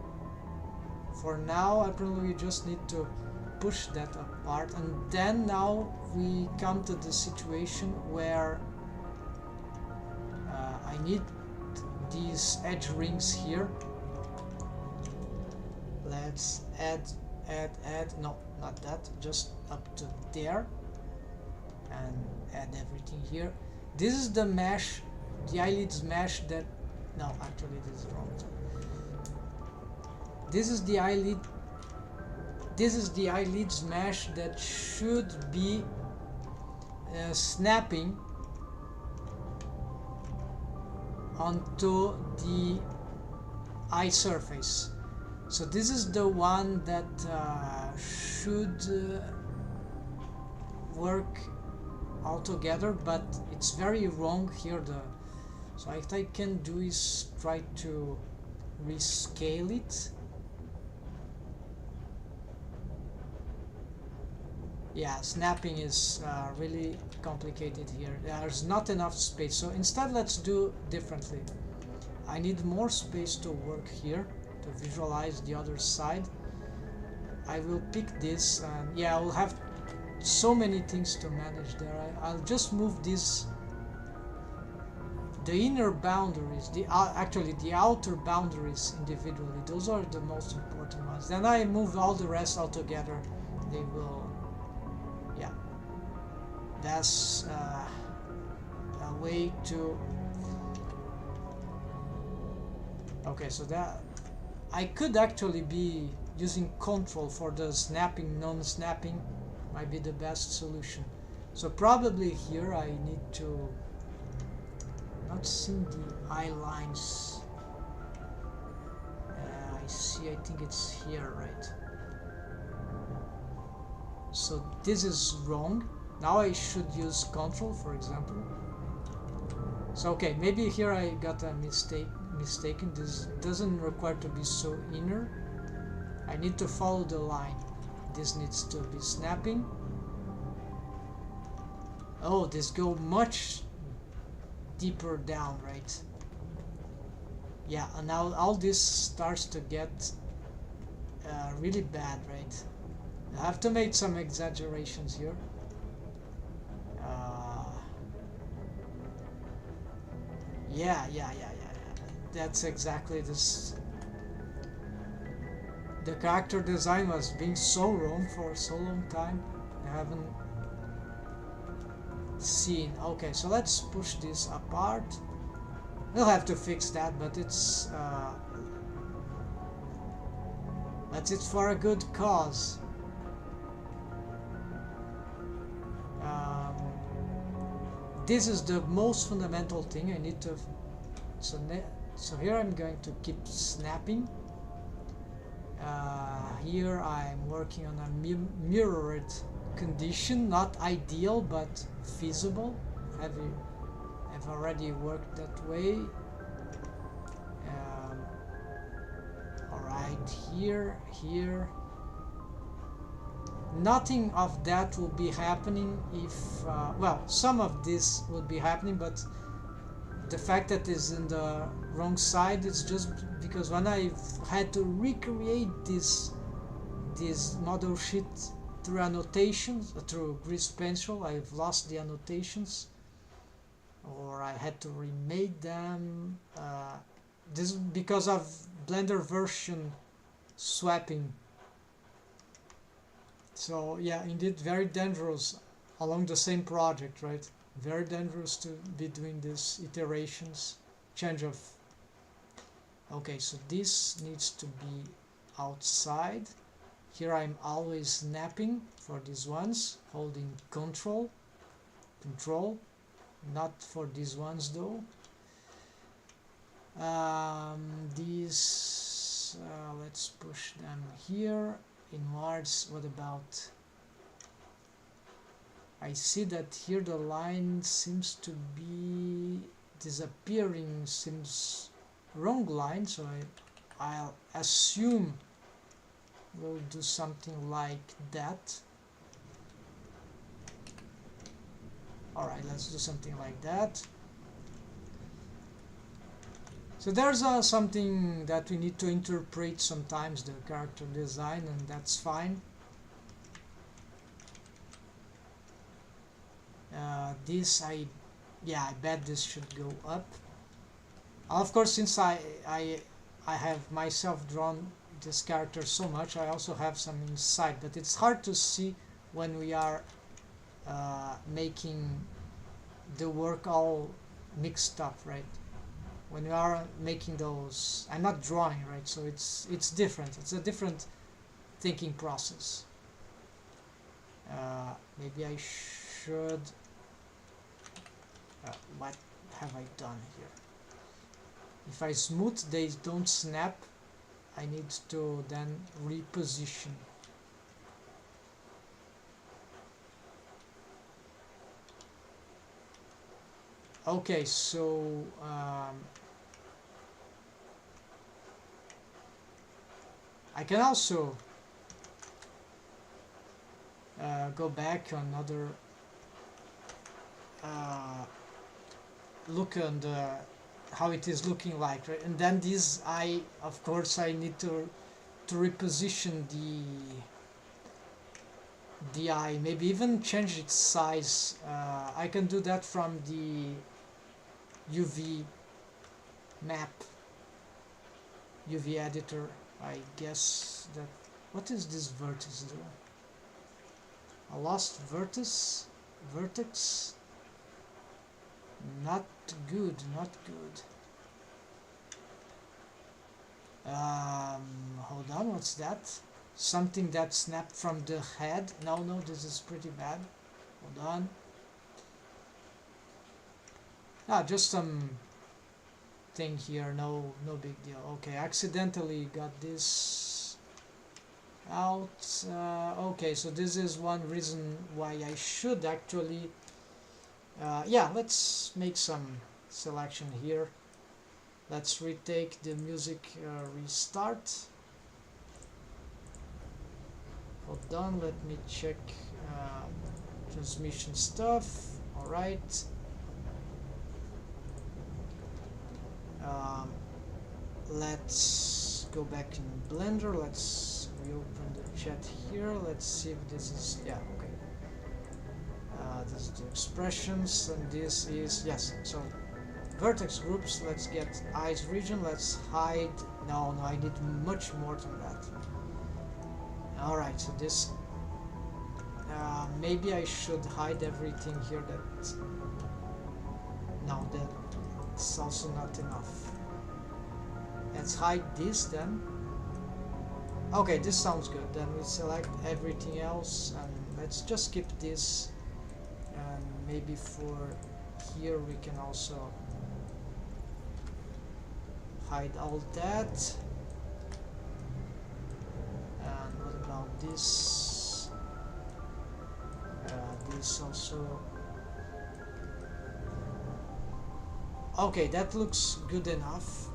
for now apparently we just need to push that apart, and then now we come to the situation where I need these edge rings here. Let's add, no, not that, just up to there, and add everything here. This is the mesh, the eyelids mesh that, no, actually this is wrong. This is the eyelid, this is the eyelids mesh that should be snapping onto the eye surface. So this is the one that should work all together, but it's very wrong here. So what I can do is try to rescale it. Yeah, snapping is really complicated here. There's not enough space, so instead let's do differently. I need more space to work here to visualize the other side. I will pick this, and yeah, I will have so many things to manage there. I'll just move this, the inner boundaries, actually the outer boundaries individually. Those are the most important ones. Then I move all the rest all together. They will... Yeah, that's a way to... Okay, so that I could actually be using control for the snapping, non-snapping might be the best solution. So probably here I need to not see the eye lines. I see, I think it's here, right? So this is wrong. Now I should use control, for example. So okay, maybe here I got a mistaken. This doesn't require to be so inner. I need to follow the line. This needs to be snapping. Oh, this go much deeper down, right? Yeah, and now all this starts to get really bad, right? I have to make some exaggerations here. Yeah. That's exactly this. the character design was being so wrong for so long time. I haven't seen. Okay, so let's push this apart. We'll have to fix that, but it's for a good cause. This is the most fundamental thing I need to. So here I'm going to keep snapping. Here I'm working on a mirrored condition, not ideal but feasible. I've already worked that way. Alright, here. Nothing of that will be happening if, well, some of this would be happening, but the fact that it's in the wrong side is just because when I've had to recreate this model sheet through annotations, through grease pencil, I've lost the annotations, or I had to remake them. This is because of Blender version swapping. So yeah, indeed, very dangerous along the same project, right? Very dangerous to be doing these iterations, change of. Okay, so this needs to be outside. Here I'm always snapping for these ones, holding control, not for these ones though. These, let's push them here inwards. What about, I see that here the line seems to be disappearing, seems wrong line, so I'll assume we'll do something like that. Alright, let's do something like that. So there's something that we need to interpret sometimes, the character design, and that's fine. This, I bet this should go up. Of course, since I have myself drawn this character so much, I also have some inside, but it's hard to see when we are making the work all mixed up, right? When we are making those, I'm not drawing, right? So it's different. It's a different thinking process. Maybe I should. What have I done here? If I smooth, they don't snap. I need to then reposition. Okay, so I can also go back another look on the how it is looking like, right? And then this, of course I need to reposition the eye, maybe even change its size. I can do that from the UV map, UV editor. I guess that, what is this vertex do? A lost vertex? Not good, not good. Hold on, what's that? Something that snapped from the head. No, this is pretty bad. Hold on. Just some thing here, no big deal. Okay, accidentally got this out. Okay, so this is one reason why I should actually let's make some selection here. Let's retake the music restart. Hold on, let me check transmission stuff. Alright. Let's go back in Blender. Let's reopen the chat here. Let's see if this is, yeah, okay. This is the expressions, and this is, yes, so vertex groups. Let's get eyes region. Let's hide. No, I need much more than that. Alright, so this maybe I should hide everything here. That no, that's also not enough. Let's hide this then. Okay, this sounds good. Then we select everything else and let's just skip this, and maybe for here we can also hide all that. And what about this? This also. Okay, that looks good enough.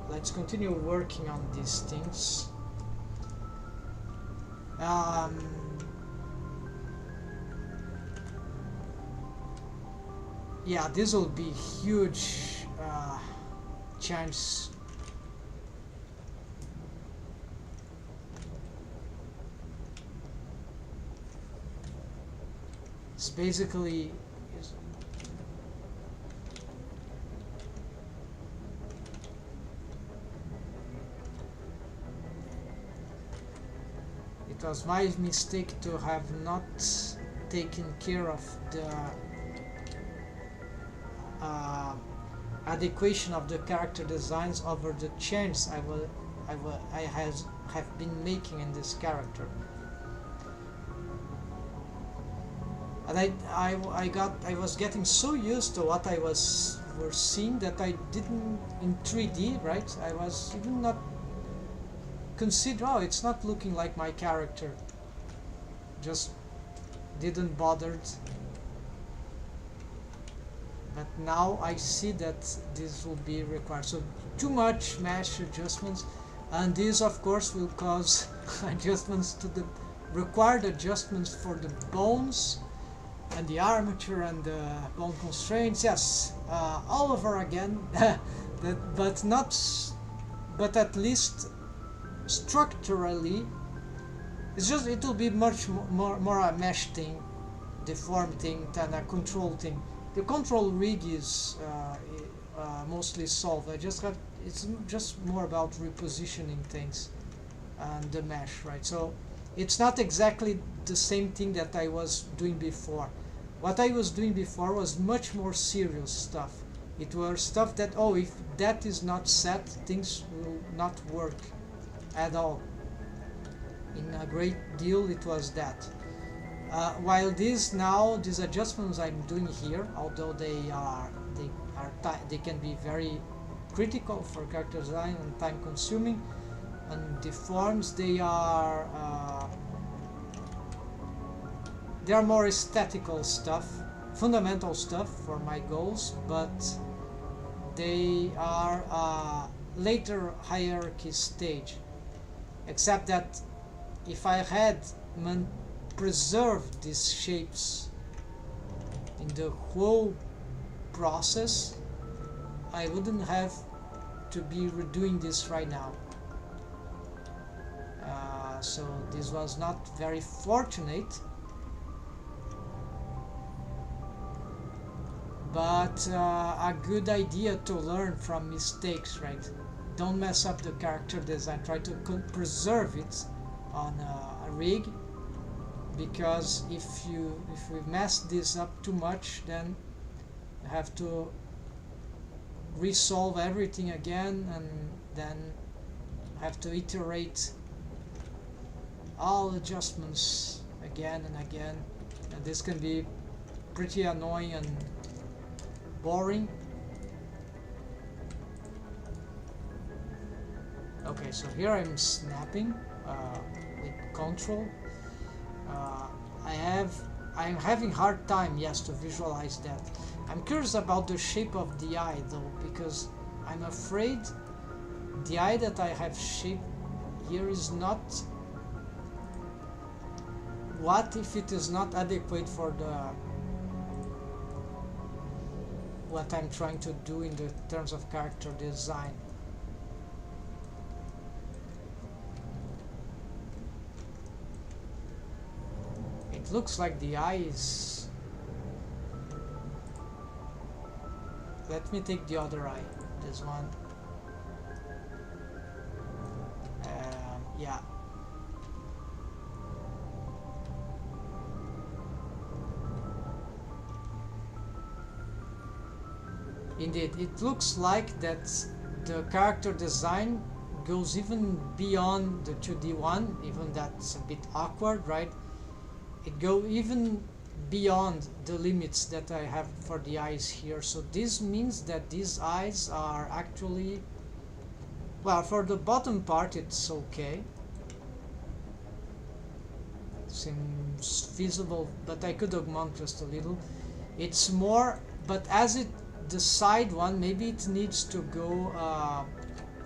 Let's continue working on these things. Yeah, this will be huge chance. It's basically it was my mistake to have not taken care of the adequation of the character designs over the changes I have been making in this character. And I was getting so used to what I was seeing that I didn't in 3D, right? I was even not consider. Oh, it's not looking like my character. Just didn't bother. But now I see that this will be required. So too much mesh adjustments, and this of course will cause adjustments to the required adjustments for the bones and the armature and the bone constraints. Yes, all over again. But at least structurally, it's just it will be much more a mesh thing, deform thing than a control thing. The control rig is mostly solved. It's just more about repositioning things and the mesh, right? So it's not exactly the same thing that I was doing before. What I was doing before was much more serious stuff. It was stuff that, oh, if that is not set, things will not work at all. In a great deal it was that. While these adjustments I'm doing here, although they can be very critical for character design and time consuming, and deforms, they are more aesthetical stuff, fundamental stuff for my goals, but they are a later hierarchy stage. Except that if I had preserved these shapes in the whole process, I wouldn't have to be redoing this right now. So this was not very fortunate, but a good idea to learn from mistakes, right? Don't mess up the character design. Try to preserve it on a rig, because if we mess this up too much, then you have to resolve everything again, and then have to iterate all adjustments again and again, and this can be pretty annoying and boring. Okay, so here I'm snapping with control. I'm having hard time, yes, to visualize that. I'm curious about the shape of the eye though, because I'm afraid the eye that I have shaped here is not. What if it is not adequate for what I'm trying to do in the terms of character design? It looks like the eye is... Let me take the other eye, this one. Yeah. Indeed, it looks like that the character design goes even beyond the 2D one, even that's a bit awkward, right? It goes even beyond the limits that I have for the eyes here. So this means that these eyes are actually, well, for the bottom part it's okay. Seems feasible, but I could augment just a little. It's more, but as it, the side one, maybe it needs to go,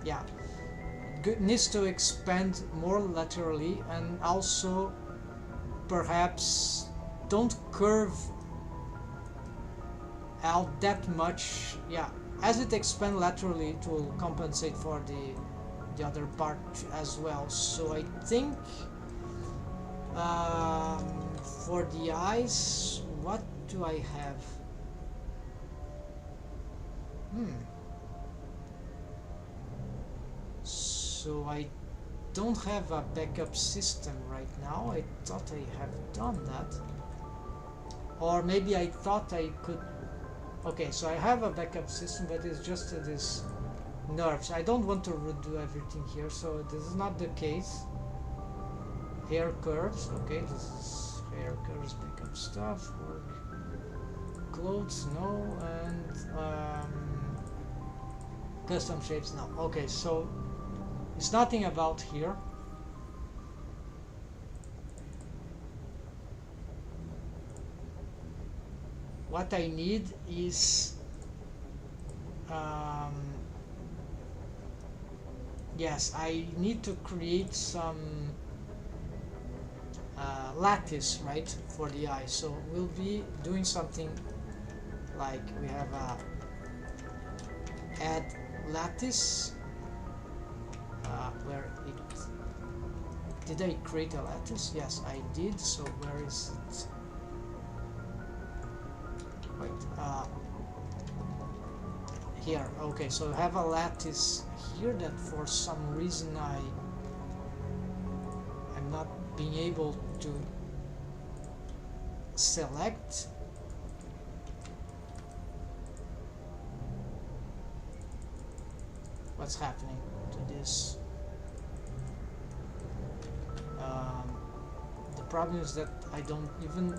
yeah, needs to expand more laterally, and also perhaps don't curve out that much. Yeah, as it expands laterally, it will compensate for the other part as well. So I think for the eyes, what do I have? So I don't have a backup system right now. I thought I have done that, or maybe I thought I could. Okay, so I have a backup system, but it's just this nerves. I don't want to redo everything here, so this is not the case. Hair curves, okay, this is hair curves, backup stuff. Clothes, no, and custom shapes, no. Okay, so it's nothing about here. What I need is yes, I need to create some lattice, right, for the eye. So we'll be doing something like we have a add lattice where it, did I create a lattice? Yes, I did. So where is it? Wait, here. Okay, so I have a lattice here that for some reason I'm not being able to select. What's happening to this? The problem is that I don't even.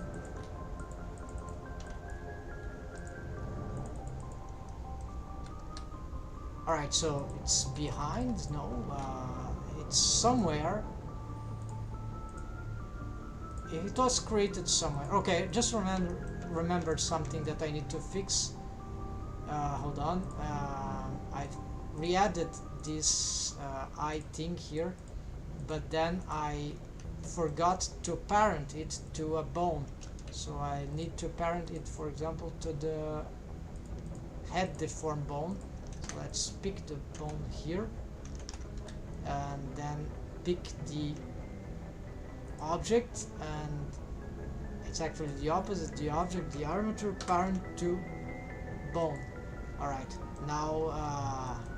Alright, so it's behind? No, it's somewhere. It was created somewhere. Okay, just remembered something that I need to fix. Hold on. I've re-added this eye thing here, but then I forgot to parent it to a bone. So I need to parent it, for example, to the head deformed bone. So let's pick the bone here, and then pick the object, and it's actually the opposite, the object, the armature, parent to bone. Alright, now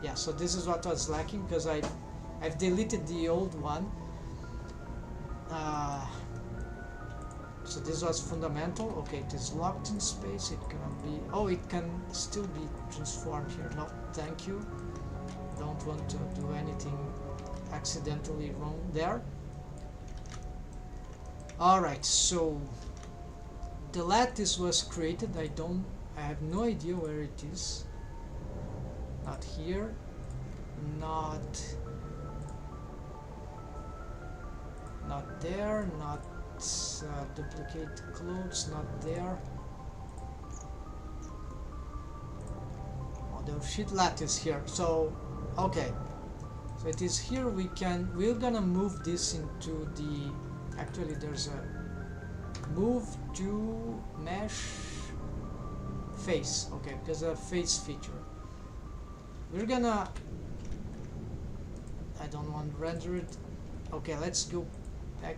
yeah, so this is what was lacking, because I've deleted the old one. So this was fundamental. Okay, it is locked in space. It cannot be. Oh, it can still be transformed here. No, thank you. Don't want to do anything accidentally wrong there. Alright, so the lattice was created. I have no idea where it is. Not here. Not there. Not duplicate clothes. Not there. Oh, the sheet lattice here. So okay, so it is here. We're gonna move this into the. Actually, there's a move to mesh face. Okay, there's a face feature. We're gonna. I don't want to render it. Okay, let's go back.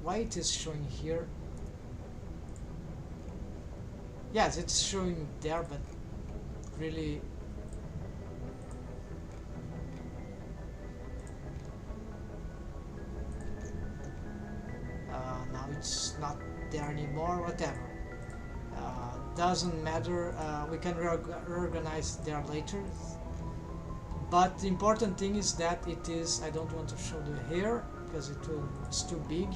Why it is showing here? Yes, it's showing there, but really. Now it's not there anymore, whatever. Doesn't matter, we can reorganize there later, but the important thing is that it is, I don't want to show the hair because it's too big,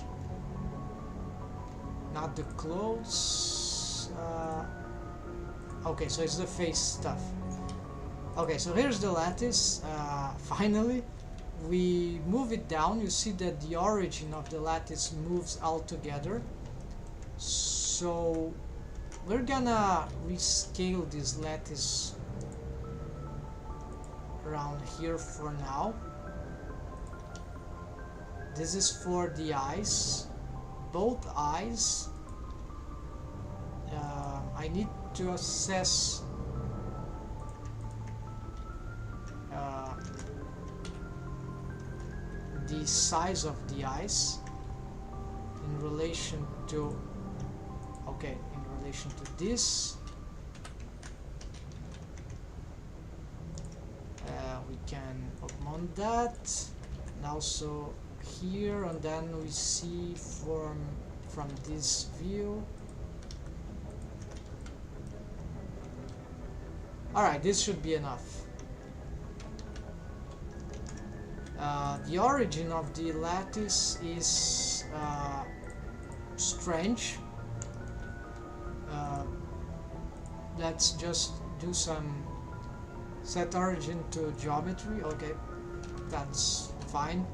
not the clothes. Okay, so it's the face stuff. Okay, so here's the lattice. Finally we move it down. You see that the origin of the lattice moves all together, so we're gonna rescale this lattice around here for now. This is for the eyes, both eyes. I need to assess the size of the eyes in relation to, okay, in relation to this. We can augment that, and also here, and then we see from this view. Alright, this should be enough. The origin of the lattice is strange. Let's just do some set origin to geometry. Okay, that's fine.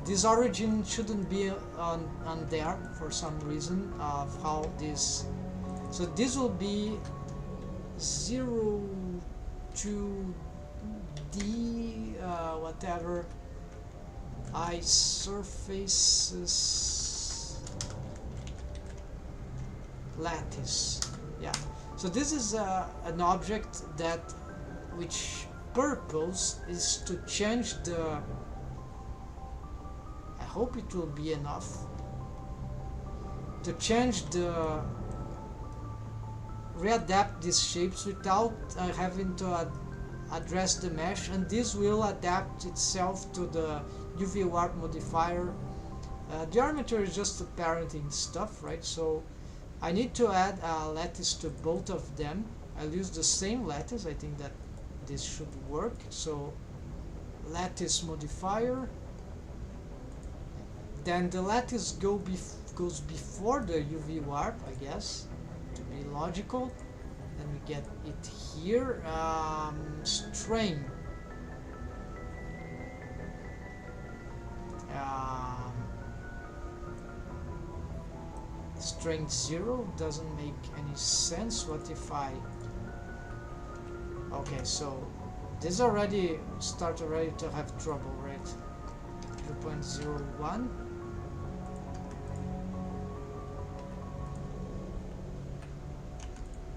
This origin shouldn't be on there for some reason of how this, so this will be 0 to D whatever eye surfaces lattice. Yeah, so this is an object that which purpose is to change the, I hope it will be enough to change the, readapt these shapes without having to address the mesh, and this will adapt itself to the UV warp modifier. Geometry is just the parenting stuff, right? So I need to add a lattice to both of them. I'll use the same lattice. I think that this should work. So lattice modifier, then the lattice goes before the UV warp, I guess, to be logical. Then we get it here. Strain. Strength 0 doesn't make any sense. What if I, okay, so this already start already to have trouble, right? 0.01.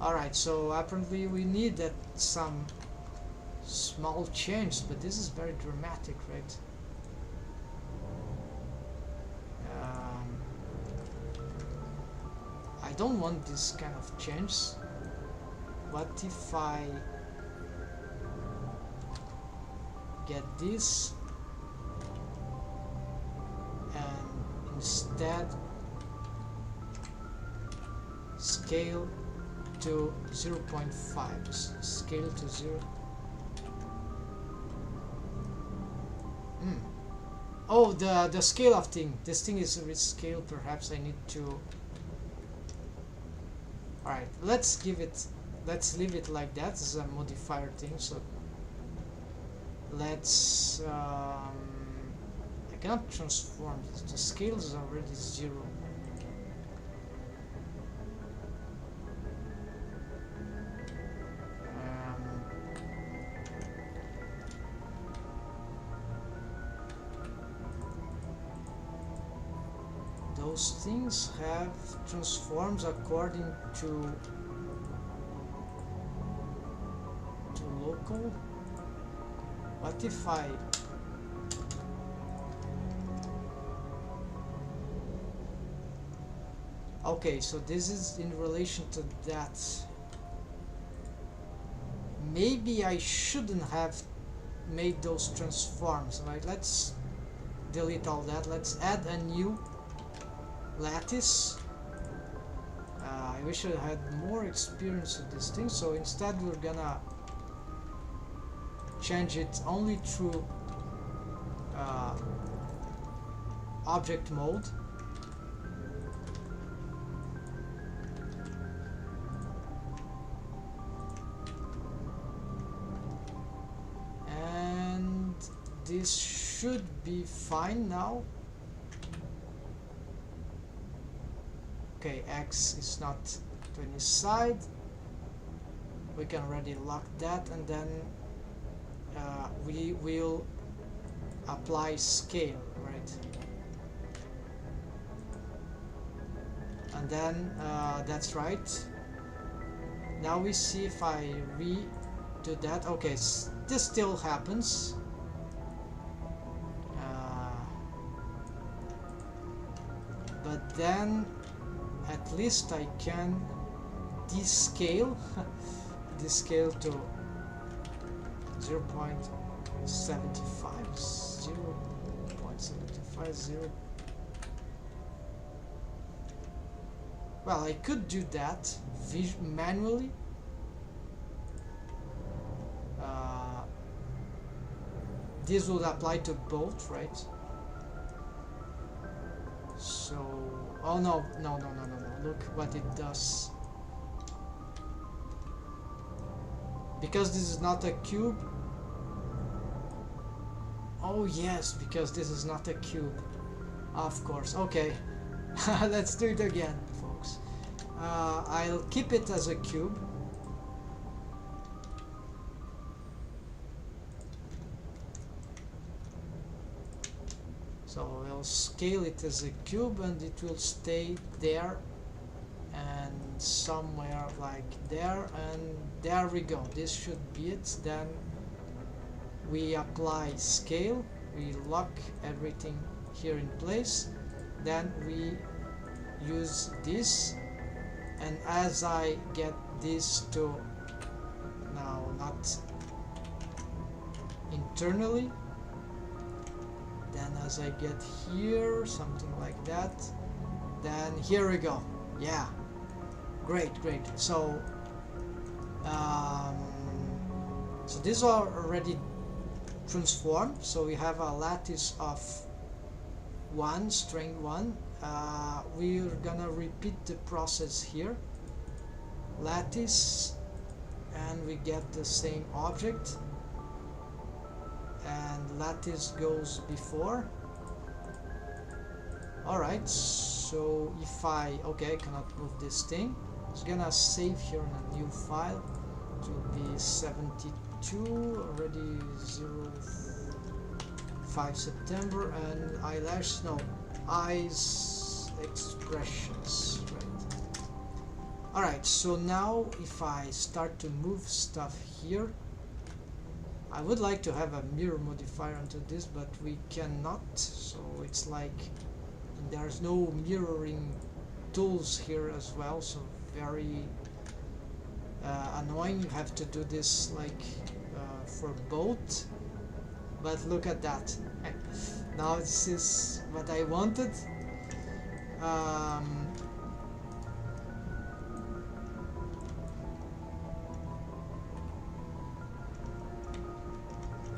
Alright, so apparently we need that some small change, but this is very dramatic, right? I don't want this kind of change. What if I get this and instead scale to 0.5, scale to 0. Oh, the scale of thing. This thing is rescaled. Perhaps I need to. All right, let's leave it like that. This is a modifier thing. So let's. I cannot transform this. The scale is already 0. Those things have transforms according to local. What if I okay, so this is in relation to that. Maybe I shouldn't have made those transforms, right? Let's delete all that. Let's add a new lattice. I wish I had more experience with this thing, so instead we're gonna change it only through object mode. And this should be fine now. Okay, X is not to any side. We can already lock that, and then we will apply scale, right? And then that's right. Now we see if I redo that. Okay, this still happens. But then at least I can descale descale to 0.75 0.750. Well, I could do that manually. This would apply to both, right? So, oh no, look what it does. Because this is not a cube. Oh yes, because this is not a cube. Of course, okay. Let's do it again, folks. I'll keep it as a cube. So we'll scale it as a cube, and it will stay there and somewhere like there, and there we go. This should be it. Then we apply scale, we lock everything here in place, then we use this, and as I get this to now not internally, then as I get here, something like that, then here we go. Yeah, great. So so these are already transformed. So we have a lattice of 1, string 1. We're gonna repeat the process here, lattice, and we get the same object, and lattice goes before. Alright, so if I cannot move this thing, it's gonna save here in a new file. It will be 72, already 05 September, and eyes expressions, right? Alright, so now if I start to move stuff here, I would like to have a mirror modifier onto this, but we cannot, so it's like there's no mirroring tools here as well, so very annoying. You have to do this like for both, but look at that. Now this is what I wanted.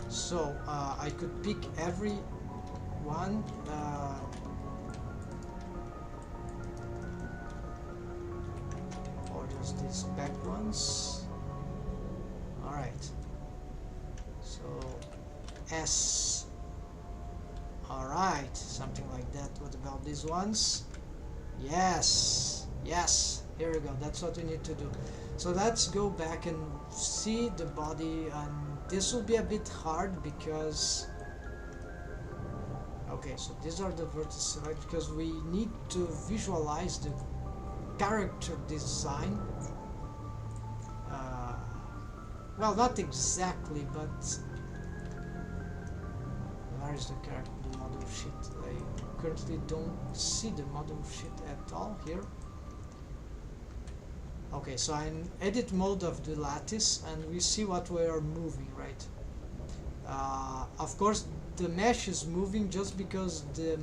So I could pick every one, or just these back ones. Alright, so S. Alright, something like that. What about these ones? Yes, here we go. That's what we need to do. So let's go back and see the body, and this will be a bit hard because so these are the vertices, right? Because we need to visualize the character design. Well, not exactly, but where is the character, the model sheet? I currently don't see the model sheet at all here. Okay, so I'm in edit mode of the lattice, and we see what we are moving, right? Of course, the mesh is moving just because the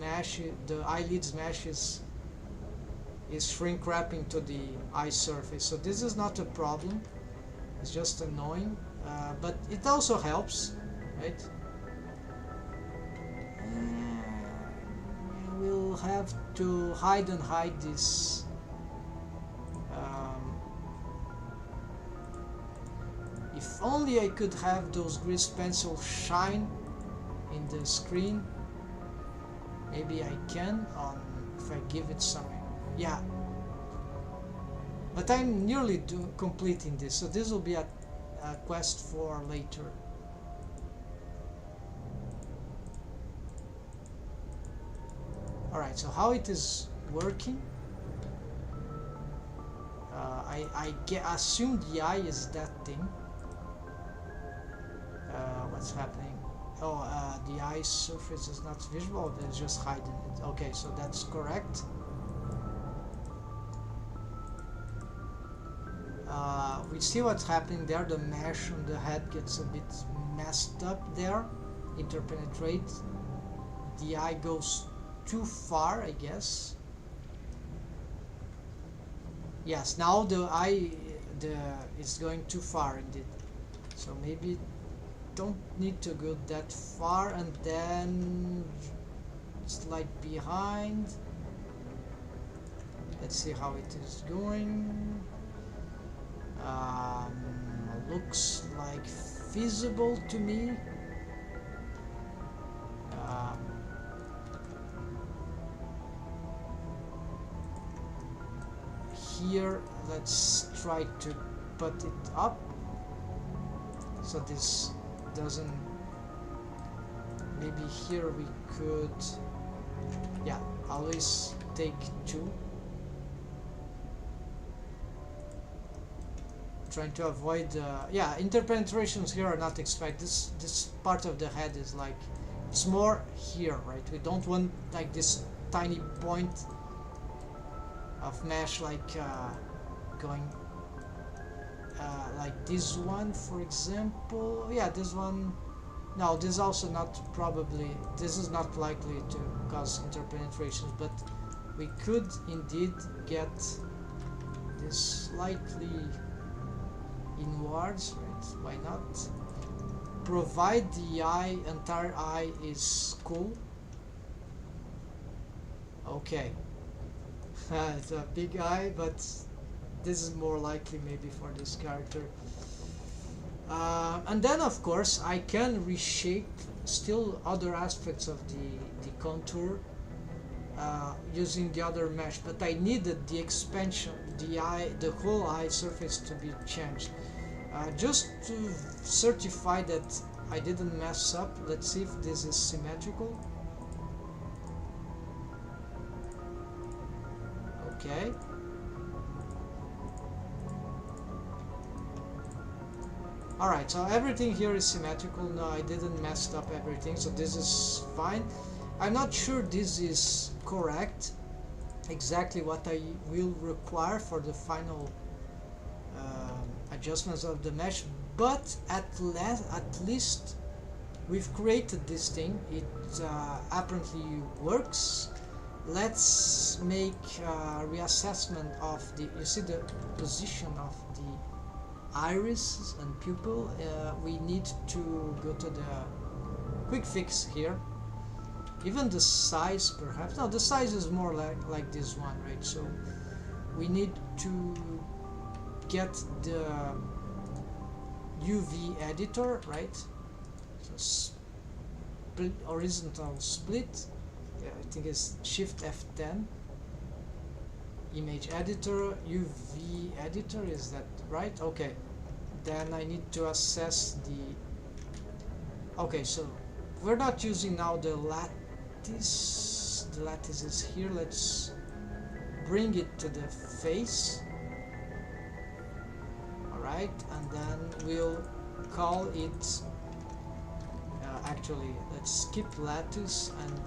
eyelids mesh is is shrink wrapping to the eye surface. So this is not a problem, it's just annoying, but it also helps, right? We'll have to hide and hide this if only I could have those grease pencils shine in the screen. Maybe I can if I give it some, yeah. But I'm nearly completing this, so this will be a quest for later. Alright, so how it is working? I assume the eye is that thing. What's happening? Oh, the eye surface is not visible, it's just hiding it. Okay, so that's correct. We see what's happening there. The mesh on the head gets a bit messed up there. Interpenetrate. The eye goes too far, I guess. Yes, now the eye is going too far indeed. So maybe don't need to go that far, and then slide behind. Let's see how it is going. Looks like feasible to me. Here, let's try to put it up so this doesn't. Maybe here we could, yeah, always take 2. Trying to avoid yeah, interpenetrations here are not expected. This part of the head is like, it's more here, right? We don't want like this tiny point of mesh like going like this one, for example. Yeah, this one. No, this is also not probably. This is not likely to cause interpenetrations, but we could indeed get this slightly inwards, right? Why not? Provide the entire eye is cool. Okay. It's a big eye, but this is more likely maybe for this character. And then of course I can reshape still other aspects of the contour using the other mesh, but I needed the expansion, the whole eye surface to be changed. Just to certify that I didn't mess up, let's see if this is symmetrical. Okay. Alright, so everything here is symmetrical. No, I didn't mess up everything, so this is fine. I'm not sure this is correct, exactly what I will require for the final adjustments of the mesh, but at least we've created this thing. It apparently works. Let's make a reassessment of the, you see the position of the iris and pupil. We need to go to the quick fix here. Even the size, perhaps. No, the size is more like this one, right? So we need to get the UV editor, right? So split, horizontal split. Yeah, I think it's Shift F10. Image editor, UV editor, is that right? Okay. Then I need to assess the. Okay, so we're not using now the lattice. The lattice is here. Let's bring it to the face. Alright, and then we'll call it. Actually, let's skip lattice and.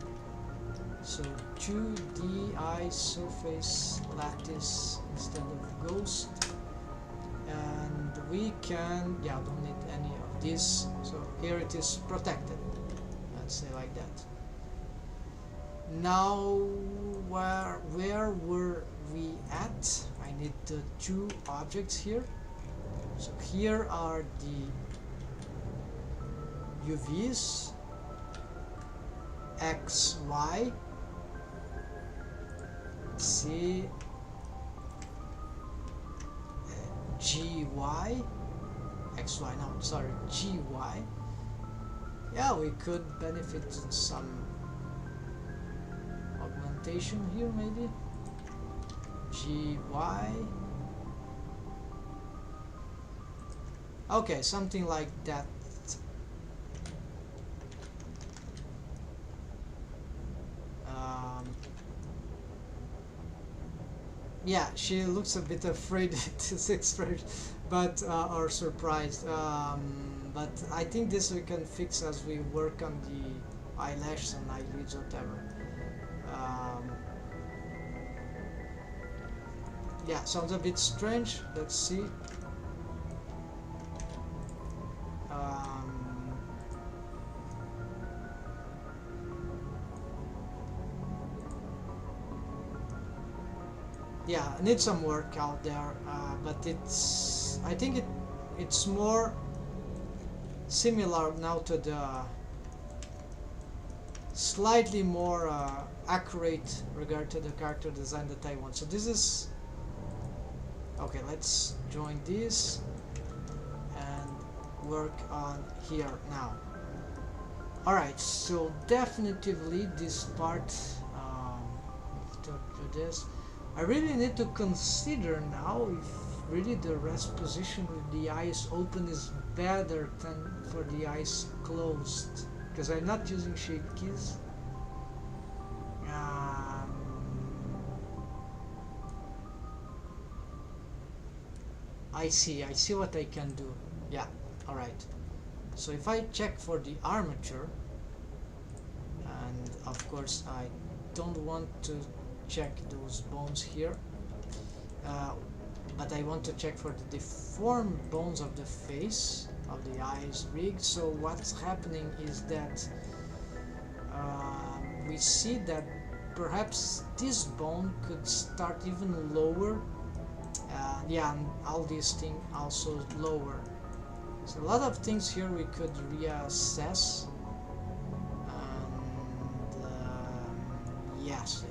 So 2D eye surface lattice instead of ghost, and we can, yeah, don't need any of this. So here it is protected. Let's say like that. Now where were we at? I need the two objects here. So here are the UVs, X, Y, C, G, Y, X, Y, no, sorry, G, Y. Yeah, we could benefit in some augmentation here, maybe. G, Y. Okay, something like that. Yeah, she looks a bit afraid at this expression, but or surprised. But I think this we can fix as we work on the eyelashes and eyelids, whatever. Yeah, sounds a bit strange. Let's see. Yeah, need some work out there, but it's, I think it's more similar now to the slightly more accurate regard to the character design that I want. So this is okay. Let's join this and work on here now. All right, so definitively this part. To do this. I really need to consider now if really the rest position with the eyes open is better than for the eyes closed, because I'm not using shape keys. I see what I can do. Yeah, alright. So if I check for the armature, and of course I don't want to check those bones here, but I want to check for the deformed bones of the face of the eyes rigged. So what's happening is that we see that perhaps this bone could start even lower, yeah, and all these things also lower. So a lot of things here we could reassess. Yes.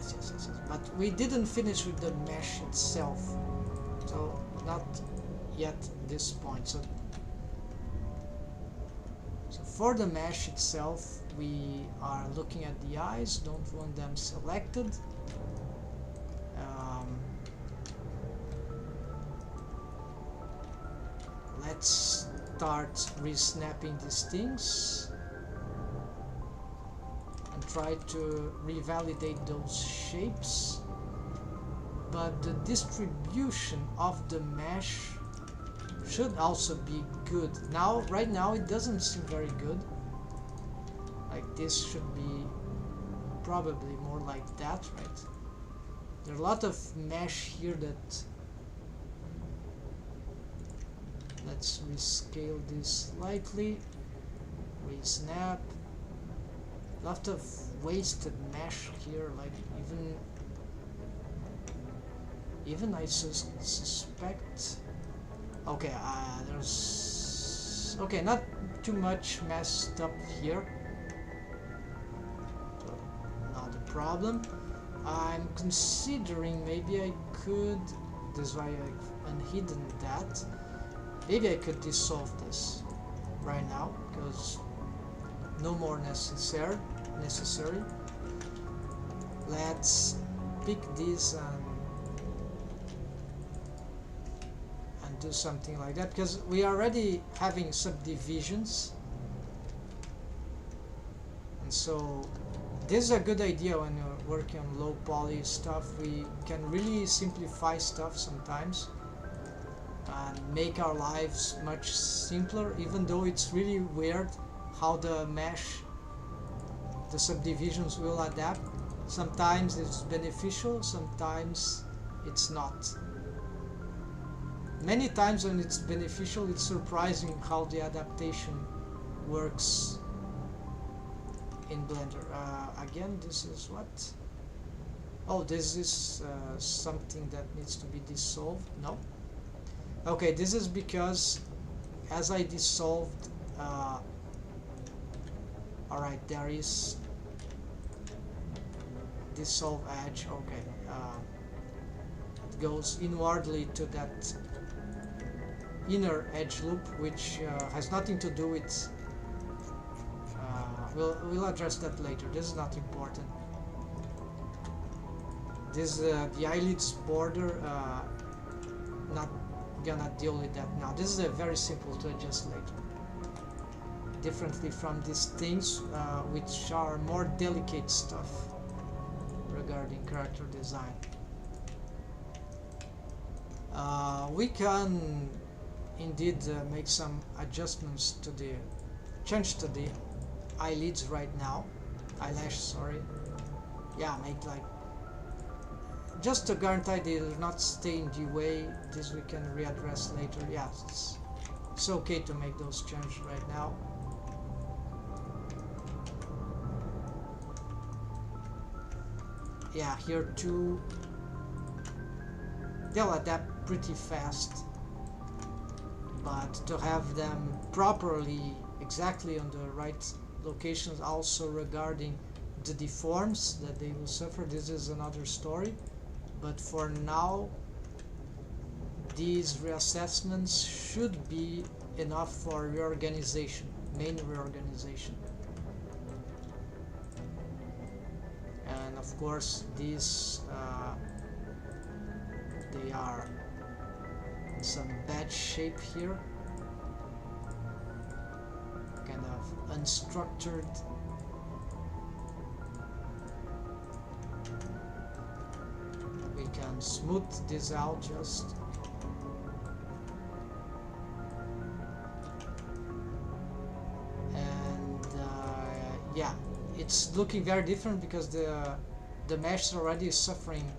But we didn't finish with the mesh itself, so not yet this point. So for the mesh itself, we are looking at the eyes. Don't want them selected. Let's start re-snapping these things. Try to revalidate those shapes, but the distribution of the mesh should also be good. Now, right now it doesn't seem very good. Like this should be probably more like that, right? There are a lot of mesh here that, let's rescale this slightly, re-snap. Lot of wasted mesh here, like even I suspect. Okay, there's not too much messed up here, so not a problem. I'm considering maybe I could, this is why I've unhidden that, maybe I could dissolve this right now, because no more necessary. Let's pick this and do something like that, because we are already having subdivisions, and so this is a good idea when you're working on low poly stuff. We can really simplify stuff sometimes and make our lives much simpler, even though it's really weird how the mesh, the subdivisions will adapt. Sometimes it's beneficial, sometimes it's not. Many times when it's beneficial, it's surprising how the adaptation works in Blender. Again, this is what? Oh, this is something that needs to be dissolved. No. Okay, this is because as I dissolved, alright, there is dissolve edge. Okay, it goes inwardly to that inner edge loop, which has nothing to do with we'll address that later. This is not important. This the eyelids border, not gonna deal with that now. This is very simple to adjust later, differently from these things which are more delicate stuff regarding character design. We can indeed make some adjustments to the change to the eyelids right now, eyelash, sorry. Yeah, make like just to guarantee they will not stay in the way. This we can readdress later. Yeah, it's okay to make those changes right now. Yeah, here too they'll adapt pretty fast, but to have them properly exactly on the right locations, also regarding the deforms that they will suffer, this is another story. But for now, these reassessments should be enough for reorganization, main reorganization. And of course, these they are in some bad shape here, kind of unstructured. We can smooth this out just. And yeah, it's looking very different because the mesh is already suffering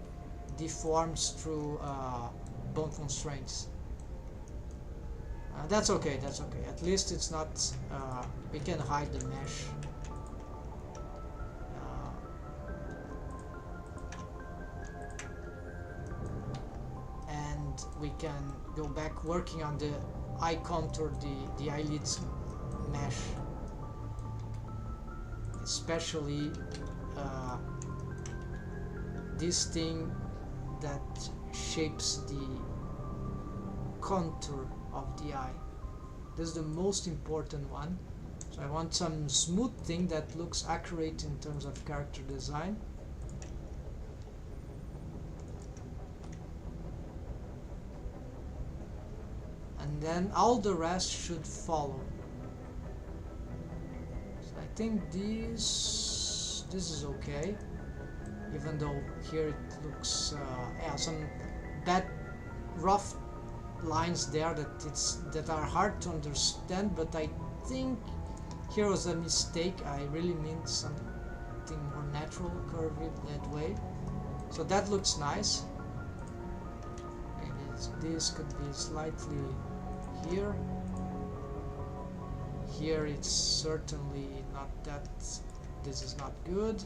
deforms through bone constraints. That's okay, that's okay. At least it's not, we can hide the mesh. And we can go back working on the eye contour, the eyelids mesh. Especially this thing that shapes the contour of the eye. This is the most important one. So I want some smooth thing that looks accurate in terms of character design. And then all the rest should follow. So I think this is okay, even though here it looks yeah, some bad rough lines there that are hard to understand, but I think here was a mistake. I really meant something more natural, curvy that way. So that looks nice. Maybe this could be slightly here. Here it's certainly not that. This is not good.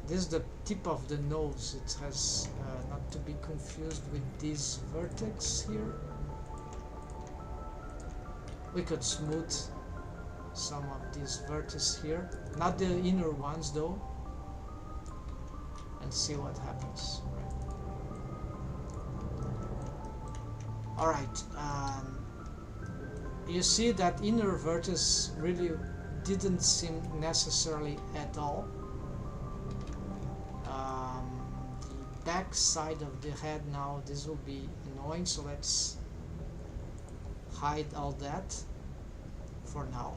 This is the tip of the nose. It has not to be confused with this vertex here. We could smooth some of these vertices here, not the inner ones though, and see what happens. Alright, you see that inner vertex really didn't seem necessarily at all. The back side of the head now, this will be annoying, so let's hide all that for now.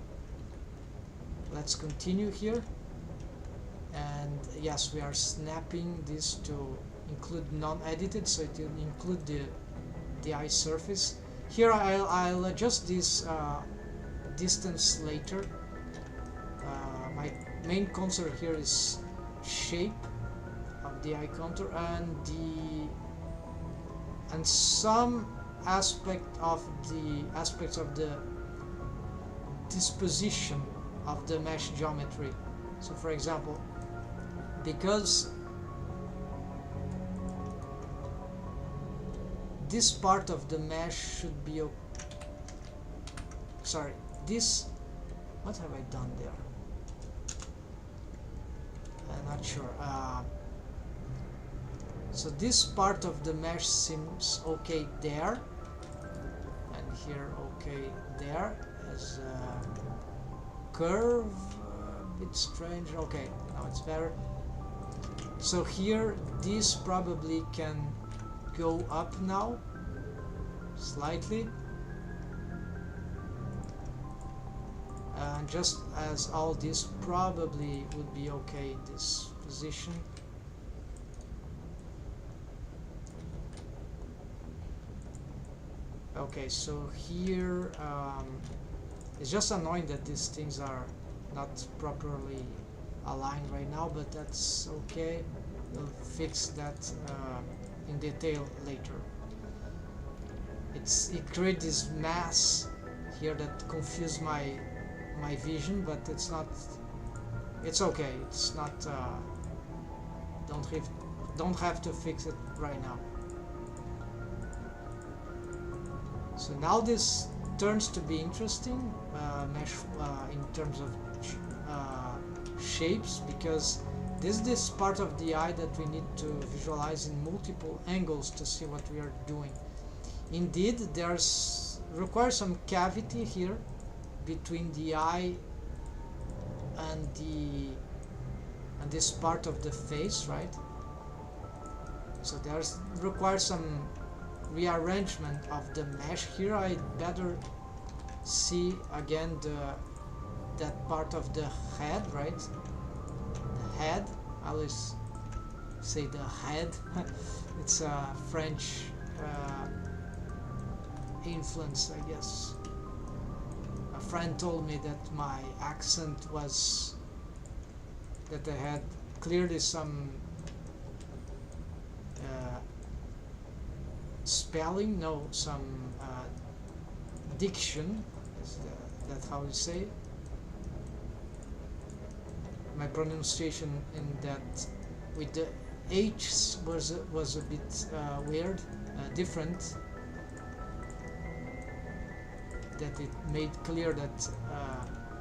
Let's continue here, and yes, we are snapping this to include non-edited, so it will include the eye surface. Here I'll adjust this distance later. My main concern here is shape of the eye contour and some aspects of the disposition of the mesh geometry. So for example, because this part of the mesh should be sorry, this, what have I done there? I'm not sure. So this part of the mesh seems okay there, and here okay there, as a curve, a bit strange. Okay, now it's better. So here this probably can go up now slightly, and just as all this probably would be okay in this position. Okay, so here it's just annoying that these things are not properly aligned right now, but that's okay. We'll fix that in detail later. It creates this mass here that confused my vision, but it's not. It's okay. It's not. Don't have to fix it right now. So now this turns to be interesting, mesh in terms of shapes, because this part of the eye that we need to visualize in multiple angles to see what we are doing. Indeed, requires some cavity here between the eye and this part of the face, right? So requires some rearrangement of the mesh here. I better see again that part of the head, right? The head. I always say the head. It's a French influence, I guess. A friend told me that my accent was that I had clearly some spelling, no, some diction, that's how you say. My pronunciation in that with the H was a bit weird, different. That it made clear that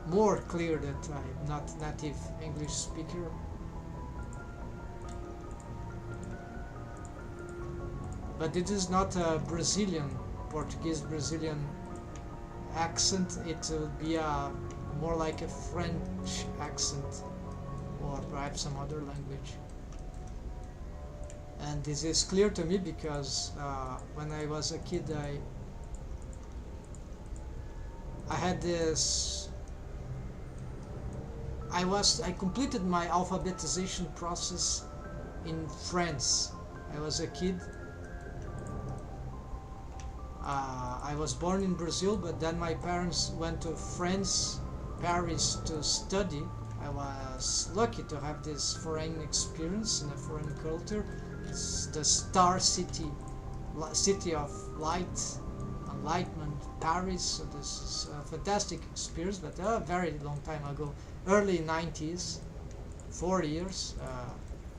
more clear that I'm not native English speaker. But it is not a Portuguese Brazilian accent. It will be more like a French accent, or perhaps some other language. And this is clear to me because when I was a kid, I had this. I completed my alphabetization process in France. I was a kid. I was born in Brazil, but then my parents went to France, Paris to study. I was lucky to have this foreign experience in a foreign culture. It's the star city, city of light, enlightenment, Paris. So this is a fantastic experience, but a very long time ago, early 90s, 4 years.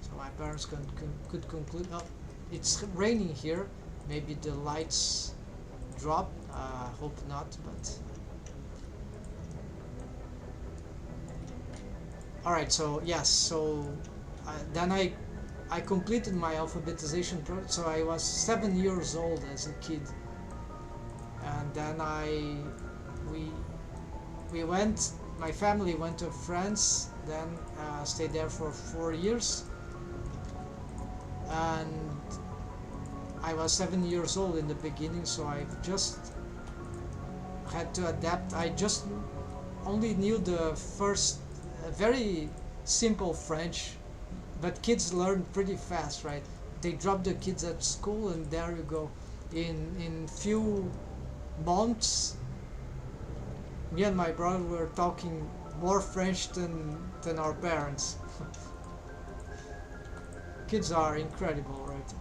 So my parents could conclude. Oh, it's raining here. Maybe the lights drop. Hope not, but all right. So yes. So then I completed my alphabetization process. So I was 7 years old as a kid, and then we went. My family went to France. Then stayed there for 4 years, and I was 7 years old in the beginning, so I just had to adapt. I just only knew the first very simple French, but kids learn pretty fast, right? They drop the kids at school and there you go. In few months, me and my brother were talking more French than our parents. Kids are incredible, right?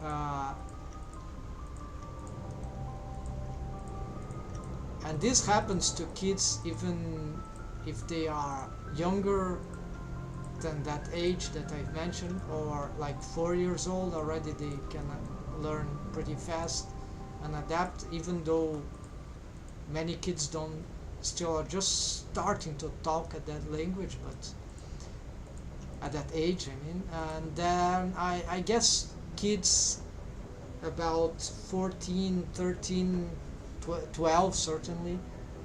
and this happens to kids even if they are younger than that age that I've mentioned, or like 4 years old already. They can learn pretty fast and adapt, even though many kids don't, still are just starting to talk at that language, but at that age, I mean. And then I guess kids about 14, 13, 12 certainly,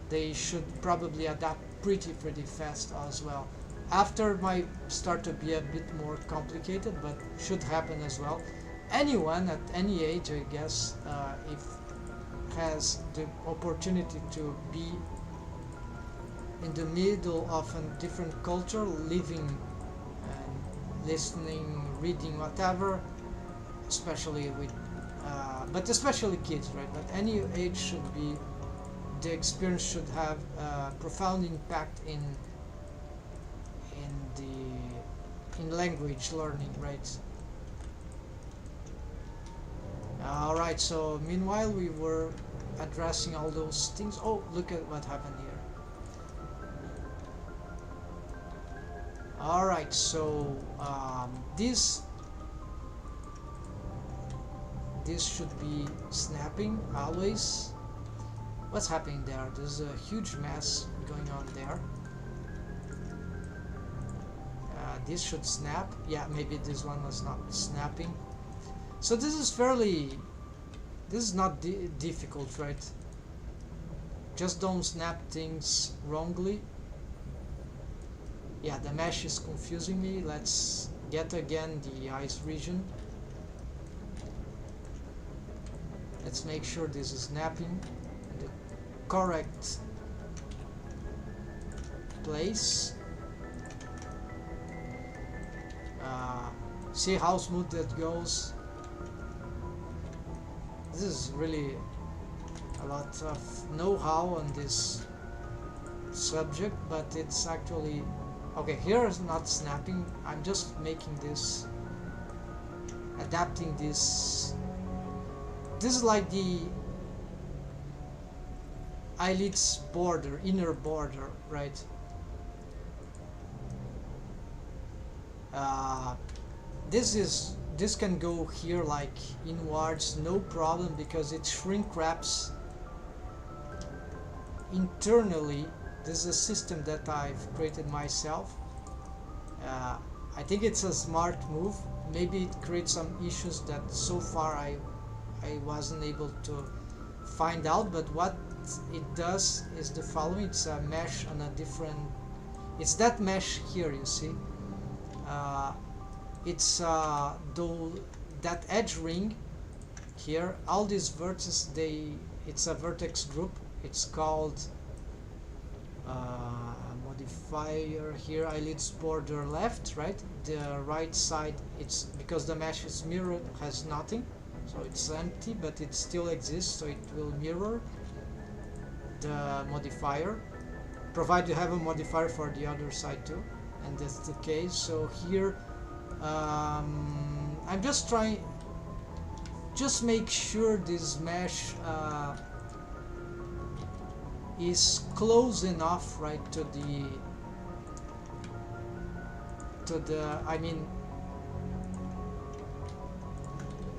they should probably adapt pretty fast as well. After might start to be a bit more complicated, but should happen as well. Anyone at any age, I guess, if has the opportunity to be in the middle of a different culture, living and listening, reading, whatever, especially with but especially kids, right? But any age should be, the experience should have a profound impact in language learning, right? Alright, so meanwhile we were addressing all those things. Oh, look at what happened here. Alright, so this should be snapping always. What's happening there? There's a huge mess going on there. This should snap. Yeah, maybe this one was not snapping. So this is not difficult, right? Just don't snap things wrongly. Yeah, the mesh is confusing me. Let's get again the ice region. Let's make sure this is snapping in the correct place. See how smooth that goes. This is really a lot of know-how on this subject, but it's actually okay. Here is not snapping. I'm just making this, adapting this. This is like the eyelids border, inner border, right? This can go here like inwards, no problem, because it shrink wraps internally. This is a system that I've created myself. I think it's a smart move. Maybe it creates some issues that so far I wasn't able to find out, but what it does is the following. It's a mesh on a different, it's that mesh here, you see. It's that edge ring here, all these vertices, it's a vertex group. It's called modifier here, eyelids border left, right? The right side, it's because the mesh is mirrored, has nothing, so it's empty, but it still exists, so it will mirror the modifier, provided you have a modifier for the other side too, and that's the case. So here I'm just trying, just make sure this mesh is close enough, right, to the I mean,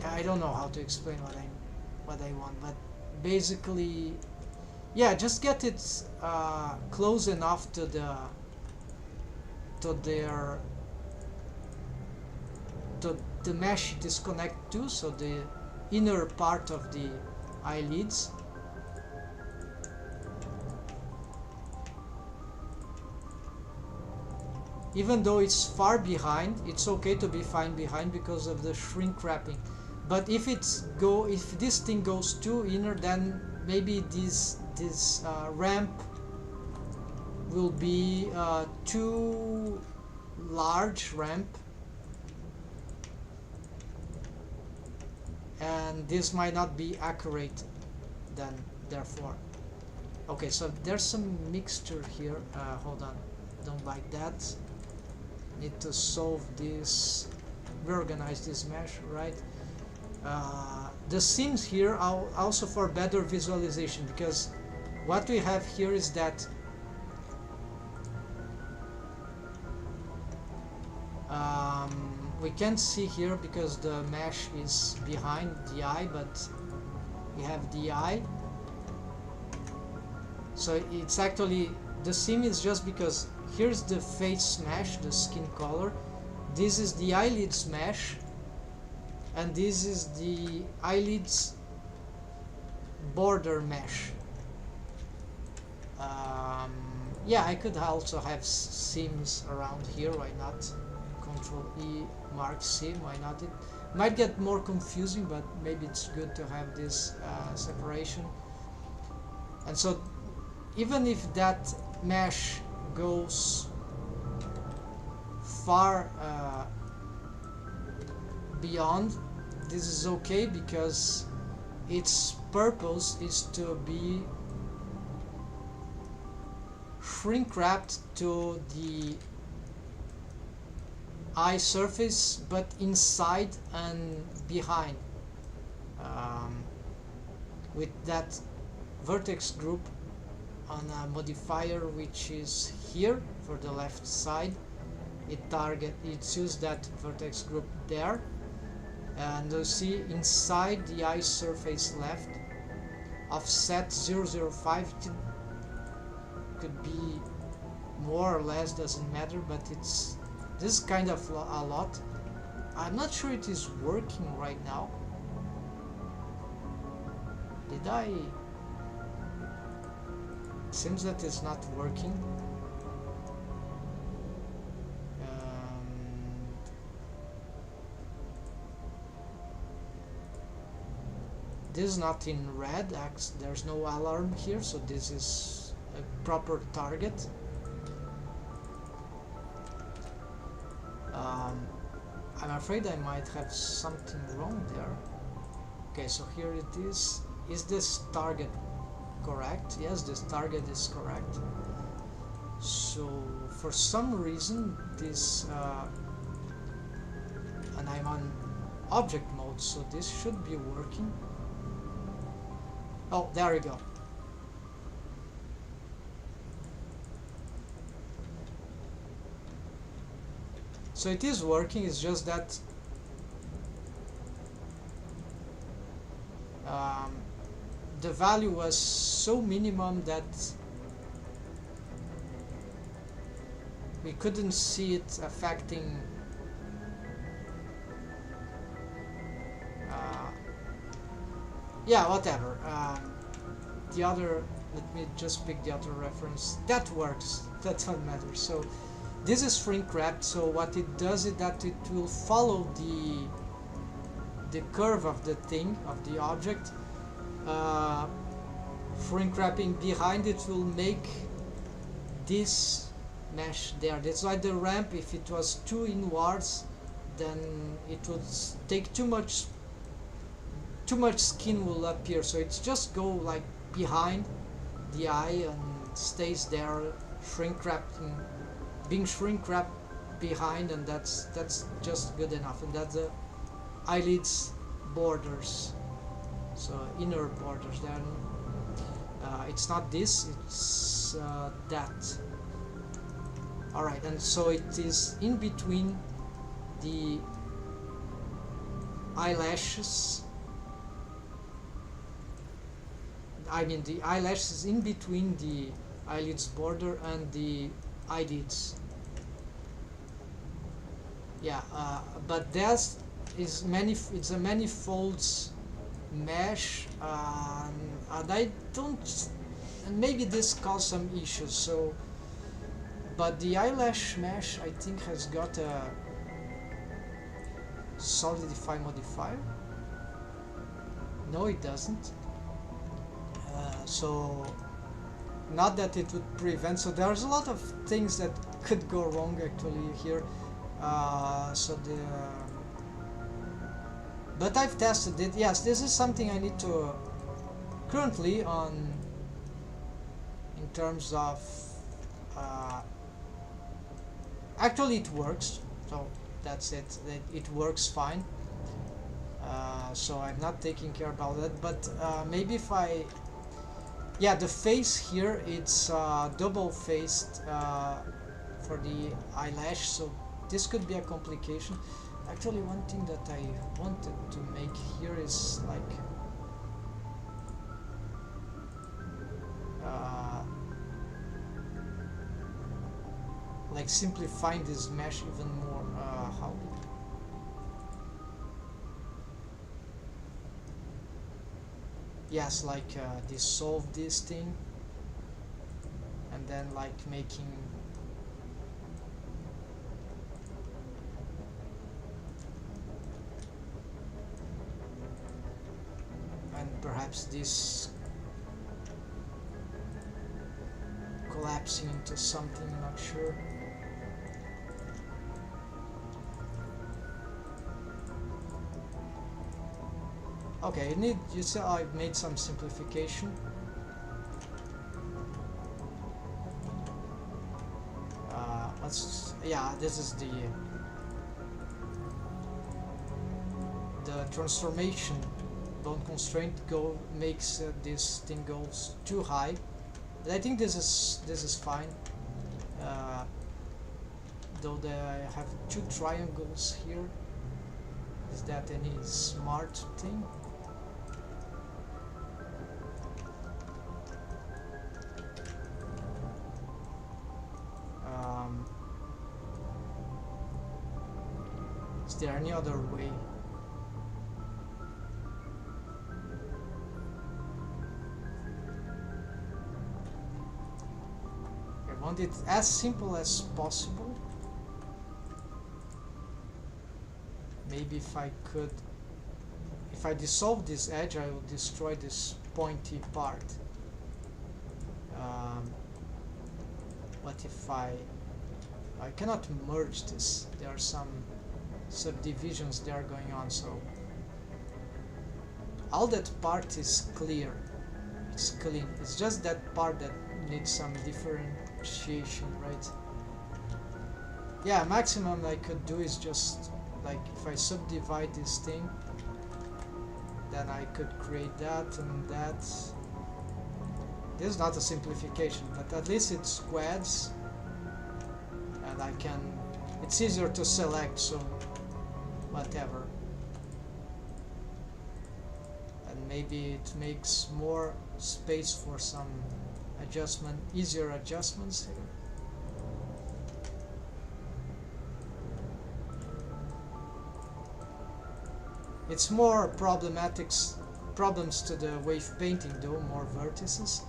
I don't know how to explain what I want, but basically, yeah, just get it close enough to the mesh it is connected to, so the inner part of the eyelids. Even though it's far behind, it's okay to be far behind because of the shrink wrapping. But if this thing goes too inner, then maybe this ramp will be too large ramp, and this might not be accurate then, therefore. Okay, so there's some mixture here. Hold on, don't like that. Need to solve this, reorganize this mesh, right? The seams here are also for better visualization, because what we have here is that we can't see here because the mesh is behind the eye, but we have the eye. So it's actually, the seam is just because here's the face mesh, the skin color, this is the eyelids mesh, and this is the eyelids border mesh. Yeah, I could also have seams around here, why not? Control E, mark C, why not? It might get more confusing, but maybe it's good to have this separation. And so even if that mesh goes far beyond, this is okay because its purpose is to be shrink wrapped to the eye surface, but inside and behind, with that vertex group on a modifier which is here for the left side. It's used that vertex group there, and you see inside the eye surface left, offset 0.05, could be more or less, doesn't matter, but it's this kind of a lot. I'm not sure it is working right now. Did I? Seems that it's not working. This is not in red, there's no alarm here, so this is a proper target. I'm afraid I might have something wrong there. Okay, so here it is. Is this target correct? Yes, this target is correct. So for some reason this and I'm on object mode, so this should be working. Oh, there we go. So it is working, it's just that the value was so minimum that we couldn't see it affecting yeah, whatever. The other, let me just pick the other reference. That works, that doesn't matter. So this is shrink wrapped, so what it does is that it will follow the curve of the thing, of the object. Shrink wrapping behind it will make this mesh there. That's why the ramp, if it was too inwards, then it would take too much skin will appear. So it's just go like behind the eye and stays there, shrink wrapping, being shrink wrapped behind, and that's just good enough. And that's the eyelids borders, so inner borders. Then it's not this, it's that. Alright, and so it is in between the eyelashes. I mean, the eyelash is in between the eyelids border and the eyelids. Yeah, but that is it's a manifolds mesh, and I don't, and maybe this caused some issues. So, but the eyelash mesh, I think, has got a solidify modifier. No, it doesn't. So not that it would prevent, so there's a lot of things that could go wrong actually here. So but I've tested it. Yes, this is something I need to currently on in terms of actually it works, so that's it. It works fine. So I'm not taking care about that, but maybe if I Yeah, the face here, it's double faced for the eyelash, so this could be a complication. Actually, one thing that I wanted to make here is like simplifying this mesh even more. How? Yes, like dissolve this thing, and then like making and perhaps this collapsing into something, not sure. Okay, you see I've made some simplification. Yeah, this is the transformation bone constraint makes this thing goes too high. But I think this is fine. Though I have two triangles here. Is that any smart thing? Is there any other way? I want it as simple as possible. Maybe if I dissolve this edge, I will destroy this pointy part. What if I cannot merge this? There are some subdivisions there going on, so all that part is clear, it's clean. It's just that part that needs some differentiation, right? Yeah, maximum I could do is just like if I subdivide this thing, then I could create that and that. This is not a simplification, but at least it squads, and it's easier to select, so whatever. And maybe it makes more space for some easier adjustments here. It's more problems to the wave painting though, more vertices.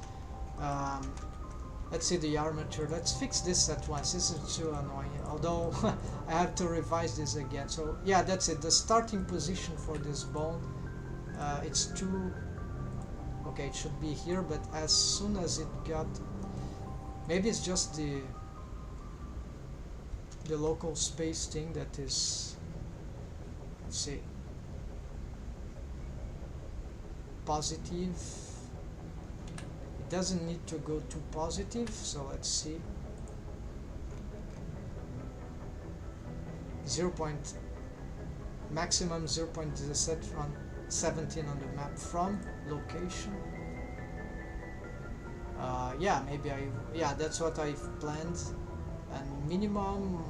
Let's see the armature. Let's fix this at once. This is too annoying, although I have to revise this again. So yeah, that's it. The starting position for this bone, it's too... Okay, it should be here, but as soon as it got... Maybe it's just the local space thing that is... Let's see. Positive. It doesn't need to go too positive, so let's see. 0.maximum 0.17 on the map from location. Yeah, maybe that's what I've planned. And minimum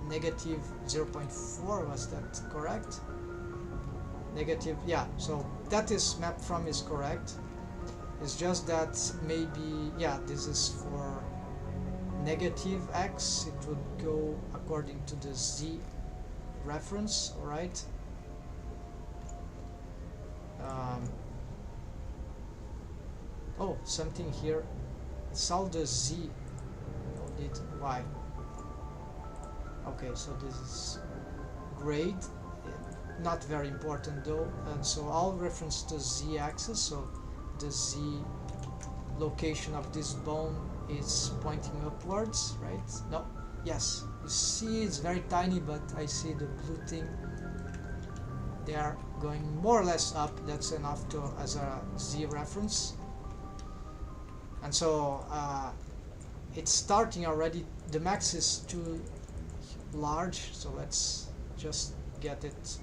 negative 0.4, was that correct? Negative, yeah, so that is map from is correct. It's just that maybe, yeah, this is for negative x, it would go according to the z reference, alright? Oh, something here. It's all the z. Oh, did y. Okay, so this is grade. Not very important though, and so all reference to z-axis, so the z location of this bone is pointing upwards, right? No, yes, you see it's very tiny, but I see the blue thing. They are going more or less up. That's enough as a z reference. And so it's starting already. The max is too large, so let's just get it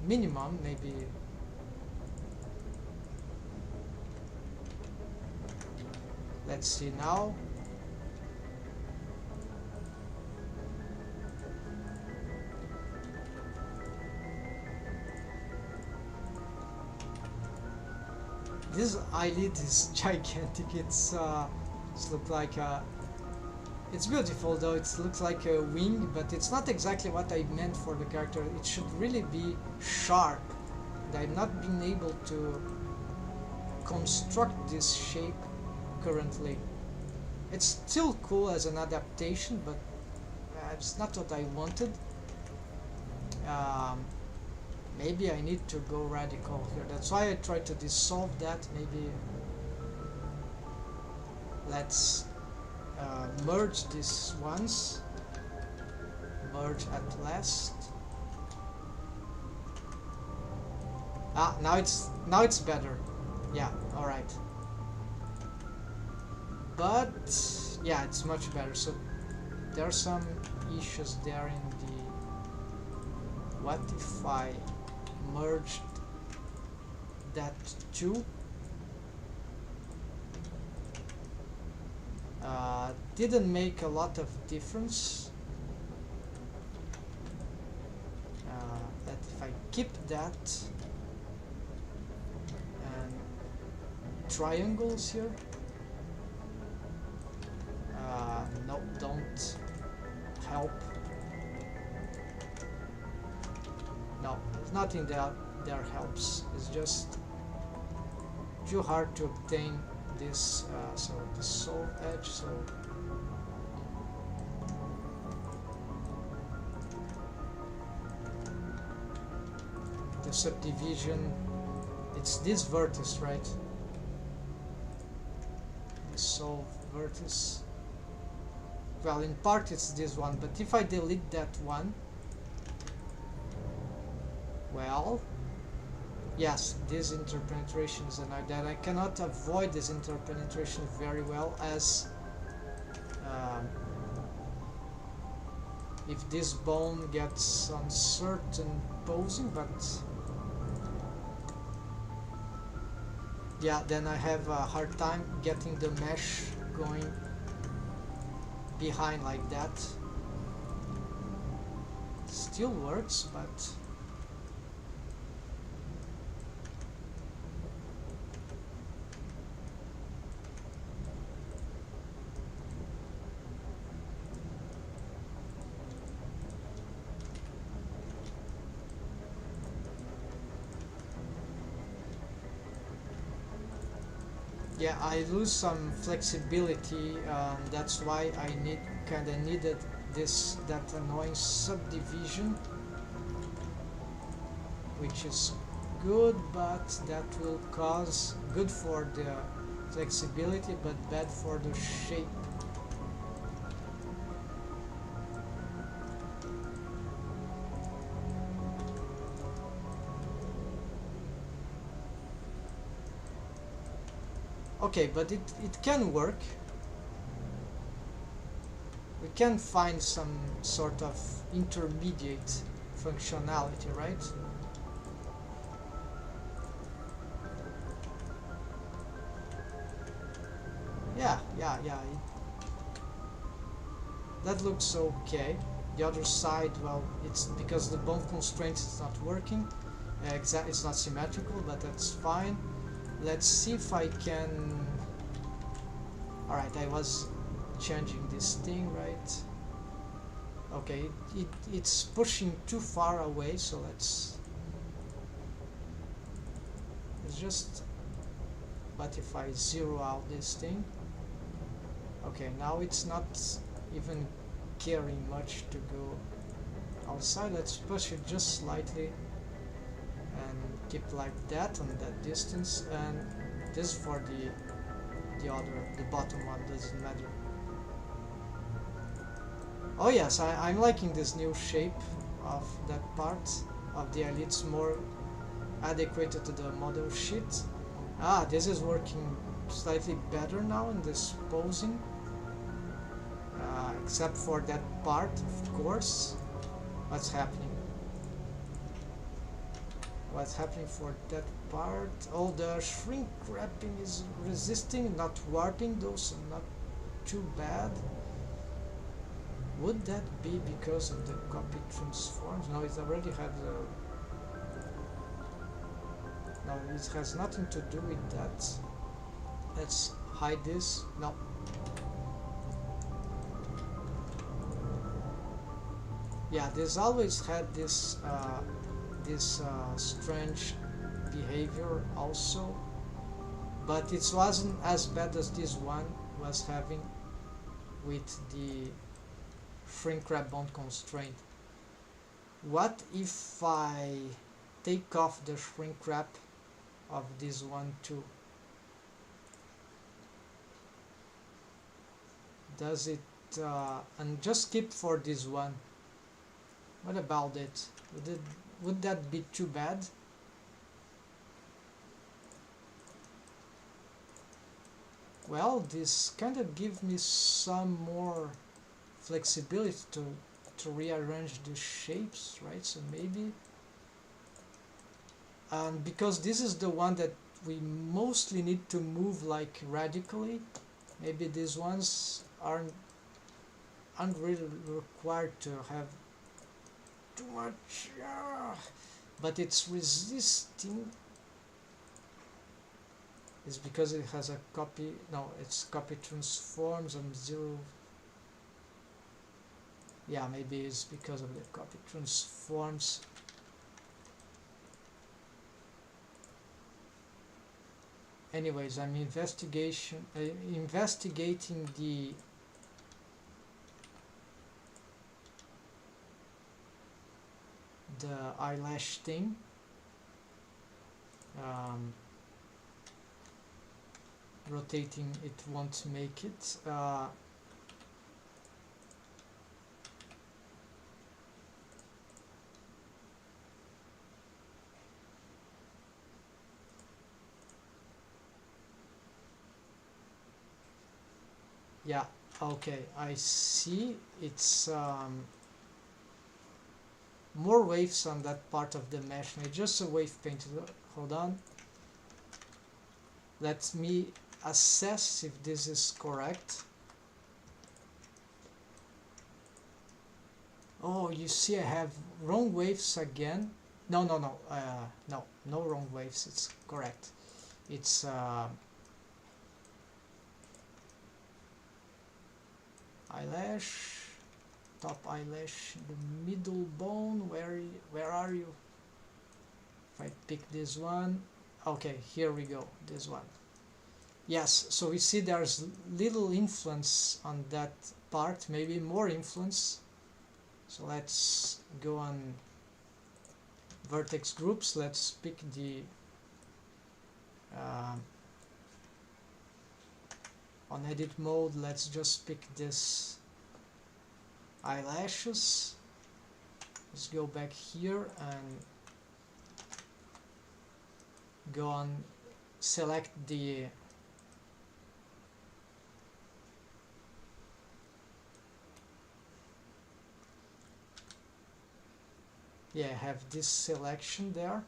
minimum, maybe Let's see now. This eyelid is gigantic. It's look like a. It's beautiful though. It looks like a wing, but it's not exactly what I meant for the character. It should really be sharp. And I've not been able to construct this shape currently. It's still cool as an adaptation, but it's not what I wanted. Maybe I need to go radical here. That's why I tried to dissolve that. Maybe let's merge this once. Merge at last. Ah, now it's better. Yeah, all right. But yeah, it's much better. So there are some issues there in the. What if I merged that too? Didn't make a lot of difference. That if I keep that and triangles here. No, don't help. No, nothing there helps. It's just too hard to obtain this. So the solve edge. So the subdivision. It's this vertex, right? The solve vertex. Well, in part it's this one, but if I delete that one, well, yes, this interpenetration is another that I cannot avoid this interpenetration very well as if this bone gets uncertain posing, but yeah, then I have a hard time getting the mesh going behind like that. Still works, but yeah, I lose some flexibility. That's why I needed that annoying subdivision, which is good, but that will cause good for the flexibility, but bad for the shape. Okay, but it can work. We can find some sort of intermediate functionality, right? Yeah. That looks okay. The other side, well, it's because the bone constraint is not working. It's not symmetrical, but that's fine. Let's see if I can. Alright, I was changing this thing, right? Okay, it's pushing too far away, so let's just. But if I zero out this thing, okay, now it's not even caring much to go outside. Let's push it just slightly and keep like that on that distance, and this for the bottom one doesn't matter. Oh yes, I'm liking this new shape of that part of the eyelid. It's more adequate to the model sheet. Ah, this is working slightly better now in this posing, except for that part, of course. What's happening? what's happening for that part. Oh, the shrink wrapping is resisting, not warping though, so not too bad. Would that be because of the copy transforms? No, it already had the... No, it has nothing to do with that. Let's hide this. No. Yeah, this always had this strange behavior also, but it wasn't as bad as this one was having with the shrink wrap bond constraint. What if I take off the shrink wrap of this one too? Does it and just keep for this one? What about it? Would that be too bad? Well, this kind of gives me some more flexibility to rearrange the shapes, right? So maybe, and because this is the one that we mostly need to move like radically, maybe these ones aren't really required to have too much, but it's resisting. It's because it has a copy. No, it's copy transforms on 0. Yeah, maybe it's because of the copy transforms. Anyways, I'm investigating the eyelash thing. Rotating it won't make it. Yeah, okay, I see. It's more waves on that part of the mesh. It's just a wave painted. Hold on. Let me assess if this is correct. Oh, you see I have wrong waves again. No, no wrong waves. It's correct. It's eyelash, top eyelash, the middle bone. Where are you? If I pick this one, okay, here we go. This one. Yes, so we see there's little influence on that part, maybe more influence. So let's go on vertex groups. Let's pick the on edit mode. Let's just pick this eyelashes. Let's go back here and go on, select the have this selection there.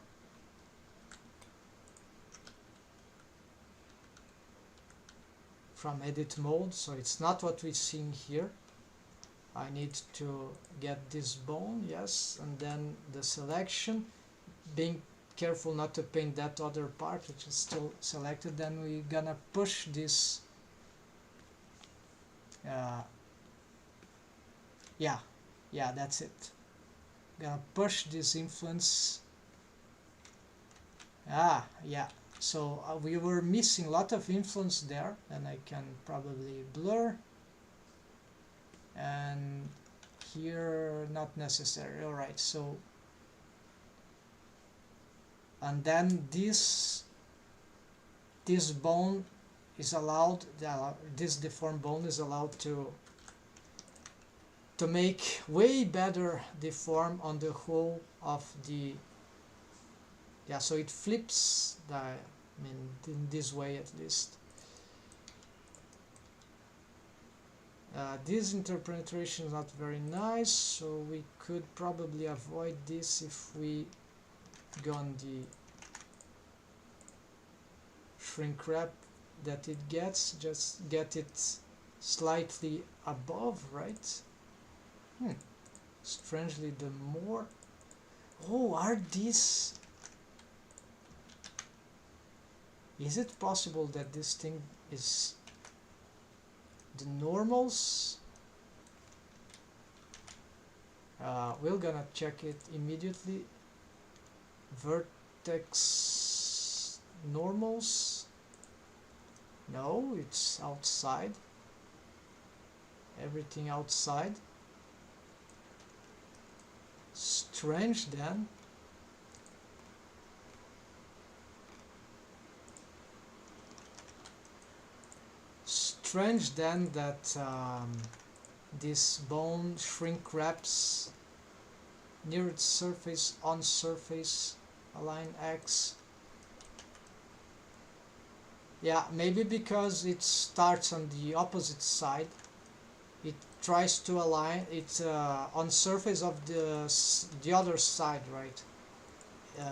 From edit mode, so it's not what we're seeing here. I need to get this bone, yes, and then the selection, being careful not to paint that other part which is still selected. Then we're gonna push this yeah, that's it. Gonna push this influence. Yeah, so we were missing a lot of influence there, and I can probably blur, and here not necessary. Alright, so and then this bone is allowed, this deformed bone is allowed to make way better deform on the whole of the, so it flips the, I mean, in this way at least. This interpretation is not very nice, so we could probably avoid this if we go on the shrink wrap that it gets, just get it slightly above, right? Strangely, the more... Oh, are these... Is it possible that this thing is the normals? We're gonna check it immediately. Vertex normals? No, it's outside. Everything outside. Strange then. Strange then that this bone shrink wraps near its surface, on surface, align X. Yeah, maybe because it starts on the opposite side. It tries to align it on surface of the other side, right?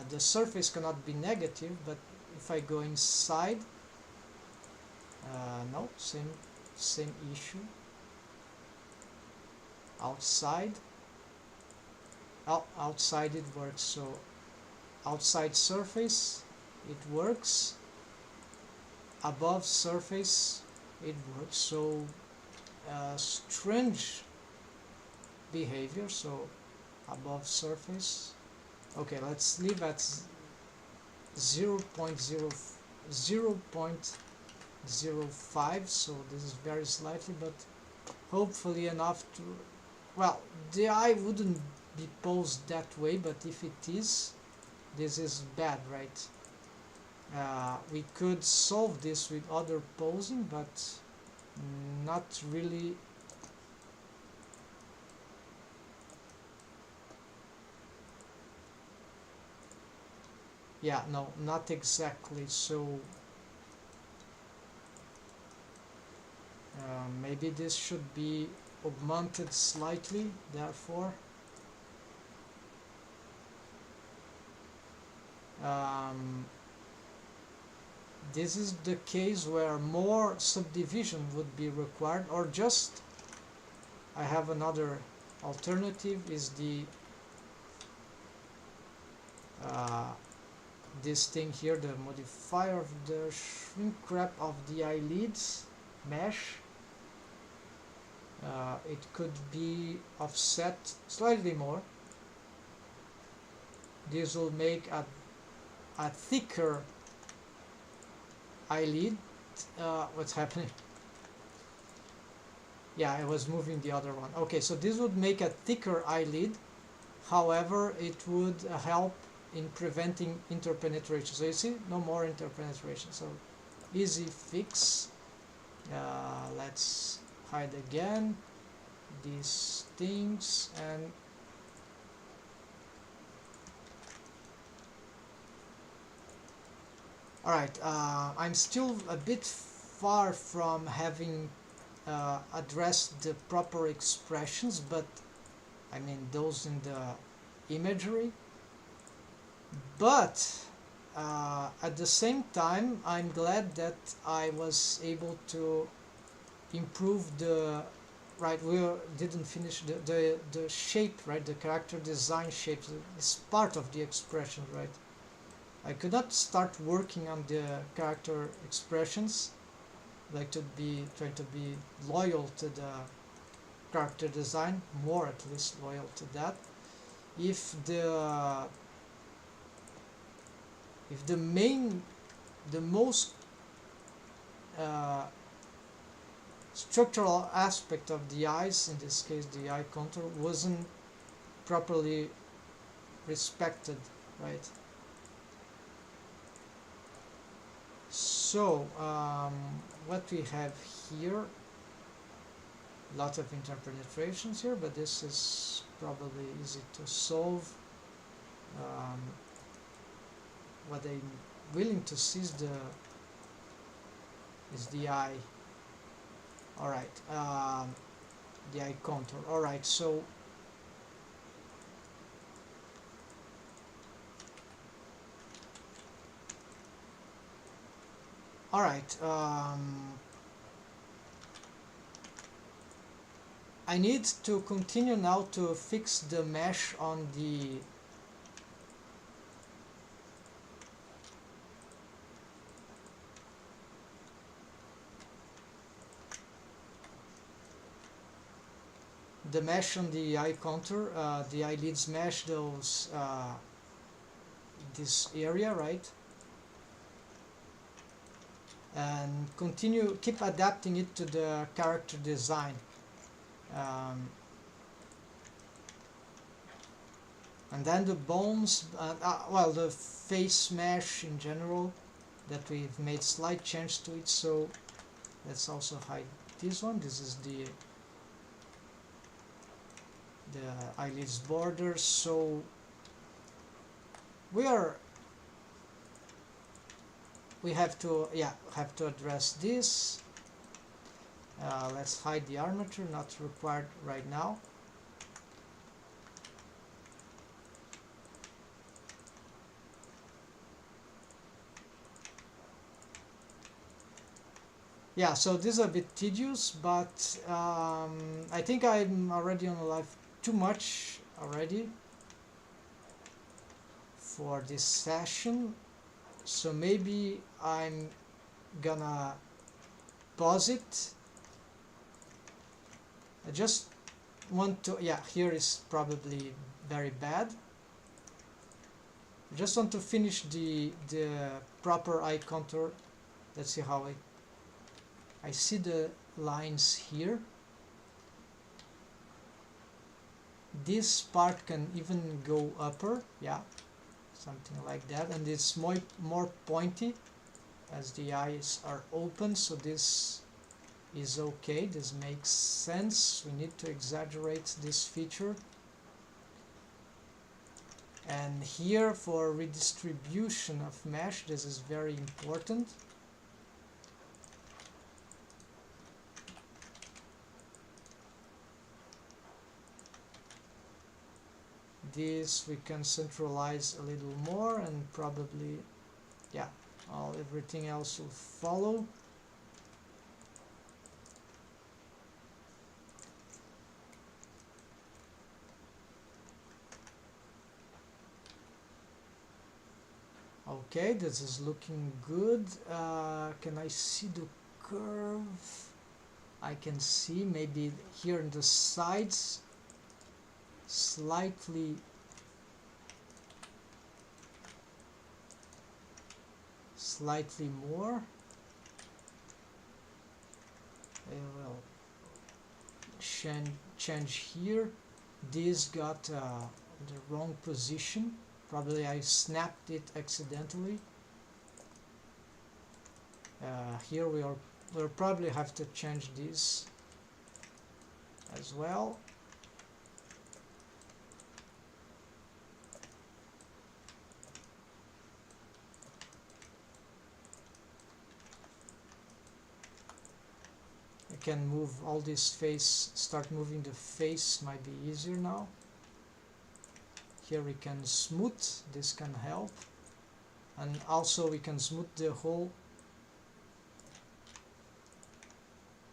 The surface cannot be negative, but if I go inside, no, same issue. Outside, oh, outside it works. So outside surface it works, above surface it works. So strange behavior. So above surface. Okay, let's leave at 0.05, so this is very slightly, but hopefully enough to... Well, the eye wouldn't be posed that way, but if it is, this is bad, right? We could solve this with other posing, but not really. Yeah, no, not exactly. So maybe this should be augmented slightly, therefore. This is the case where more subdivision would be required, or just I have another alternative, is the this thing here, the modifier of the shrink wrap of the eyelids mesh. It could be offset slightly more. This will make a thicker eyelid. What's happening? Yeah, I was moving the other one. Okay, so this would make a thicker eyelid. However, it would help in preventing interpenetration. So you see, no more interpenetration. So easy fix. Let's hide again these things, and alright, I'm still a bit far from having addressed the proper expressions, but I mean those in the imagery. But at the same time, I'm glad that I was able to improve the... Right, we didn't finish the shape, right? The character design shapes is part of the expression, right? I could not start working on the character expressions, like trying to be loyal to the character design, more at least loyal to that, if the most structural aspect of the eyes, in this case the eye contour, wasn't properly respected, right? So what we have here, a lot of interpenetrations here, but this is probably easy to solve. What I'm willing to see is the eye. Alright, the eye contour. Alright, so Alright, I need to continue now to fix the mesh on the mesh on the eye contour, the eyelids mesh, those this area, right? And keep adapting it to the character design. And then the bones, well, the face mesh in general, that we've made slight change to it. So let's also hide this one. This is the eyelids border. So we have to address this. Let's hide the armature, not required right now. Yeah, so this is a bit tedious, but I think I'm already on live too much already for this session, so maybe I'm gonna pause it. I just want to, yeah, here is probably very bad. I just want to finish the proper eye contour. Let's see how I see the lines here. This part can even go upper, yeah, something like that, and it's more pointy as the eyes are open, so this is okay, this makes sense. We need to exaggerate this feature. And here for redistribution of mesh, this is very important. This we can centralize a little more, and probably, yeah, everything else will follow. Okay, this is looking good. Can I see the curve? I can see maybe here in the sides slightly more. I will change here. This got the wrong position. Probably I snapped it accidentally. Here we'll probably have to change this as well. I can move all this face, start moving the face, might be easier now. Here we can smooth, this can help. And also we can smooth the whole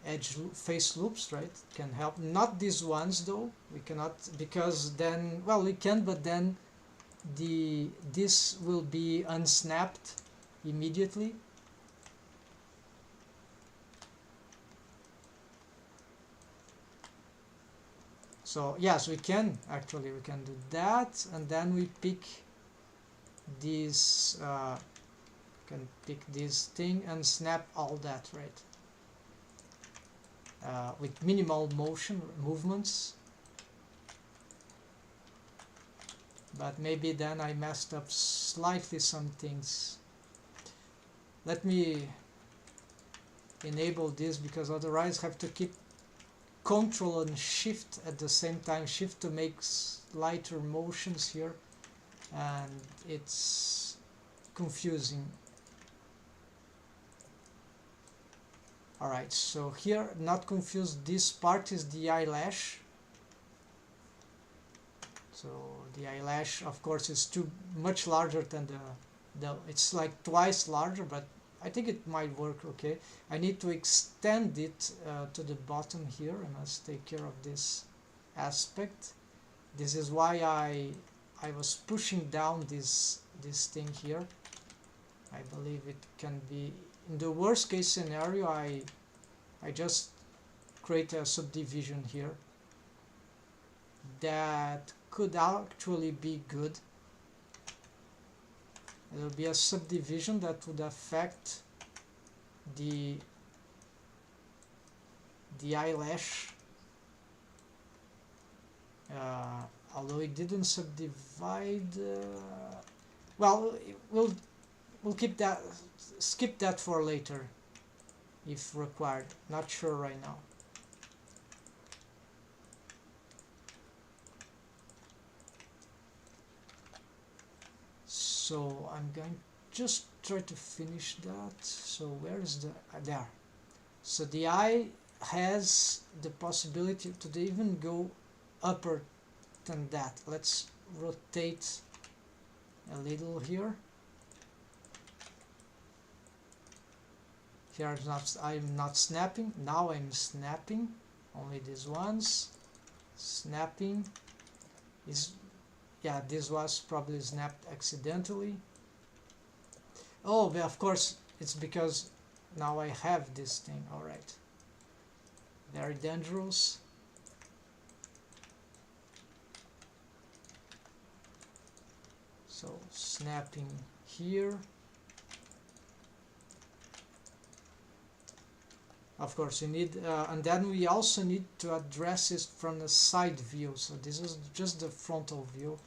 edge face loops, right? Can help. Not these ones though, we cannot, because then, well, we can, but then this will be unsnapped immediately. So yes, we can do that, and then we pick this, can pick this thing and snap all that, right? With minimal movements. But maybe then I messed up slightly some things. Let me enable this, because otherwise I have to keep Control and Shift at the same time. Shift to make lighter motions here, and it's confusing. Alright, so here, not confused, this part is the eyelash. So the eyelash, of course, is much larger than it's like twice larger, but I think it might work okay. I need to extend it to the bottom here. I must take care of this aspect. This is why I was pushing down this thing here. I believe it can be, in the worst case scenario, I just create a subdivision here. That could actually be good. It will be a subdivision that would affect the eyelash, although it didn't subdivide. Well, we'll keep that, skip that for later if required. Not sure right now. So I'm going just try to finish that. So where is the there? So the eye has the possibility to even go upper than that. Let's rotate a little here. Here I'm not snapping. Now I'm snapping. Only these ones. Snapping is, yeah, this was probably snapped accidentally. Oh, well, of course, it's because now I have this thing. Alright. Very dangerous. So, snapping here. Of course, you need, and then we also need to address it from the side view. So this is just the frontal view.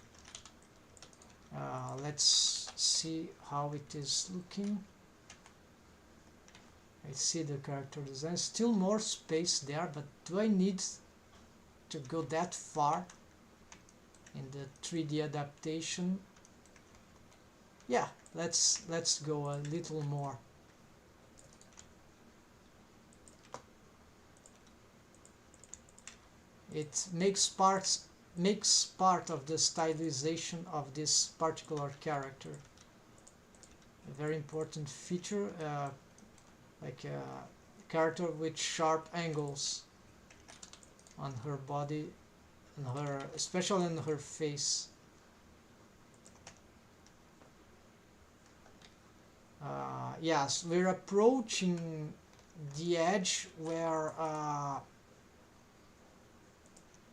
Let's see how it is looking. I see the character design. Still more space there, but do I need to go that far in the 3D adaptation? Yeah, let's go a little more. It makes part of the stylization of this particular character. A very important feature, like a character with sharp angles on her body, especially in her face. Yes, we're approaching the edge where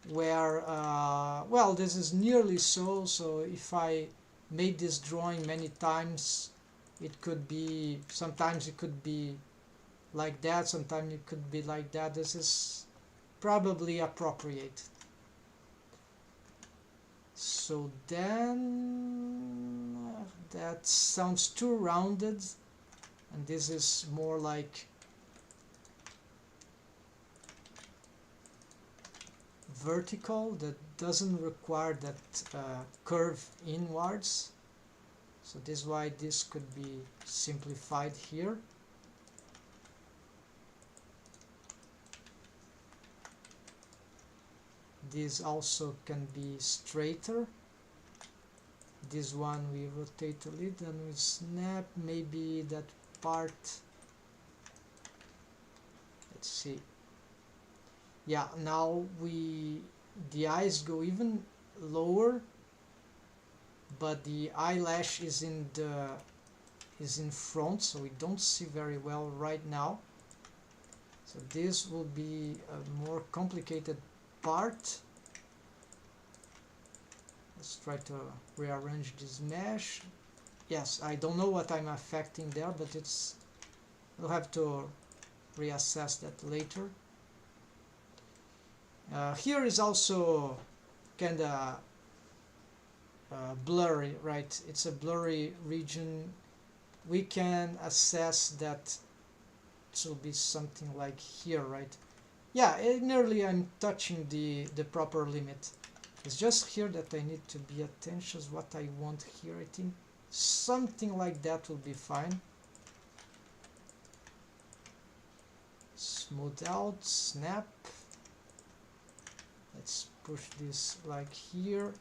well, this is nearly so if I made this drawing many times, it could be, sometimes it could be like that, sometimes it could be like that. This is probably appropriate. So then that sounds too rounded, and this is more like vertical, that doesn't require that curve inwards. So this is why this could be simplified here. This also can be straighter. This one we rotate a little and we snap maybe that part. Let's see. Yeah, now the eyes go even lower, but the eyelash is in front, so we don't see very well right now. So this will be a more complicated part. Let's try to rearrange this mesh. Yes, I don't know what I'm affecting there, but we'll have to reassess that later. Here is also kinda blurry, right? It's a blurry region. We can assess that it will be something like here, right? Yeah, nearly I'm touching the proper limit. It's just here that I need to be attention what I want here. I think something like that will be fine. Smooth out, snap. Let's push this like here.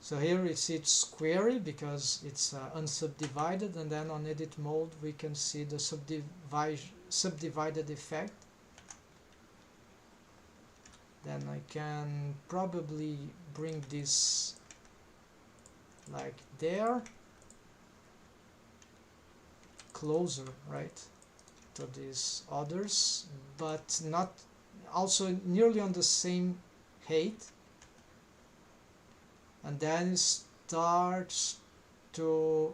So here it's query because it's unsubdivided, and then on edit mode we can see the subdivided effect. Then I can probably bring this like there, closer, right, to these others, but not also nearly on the same height. And then it starts to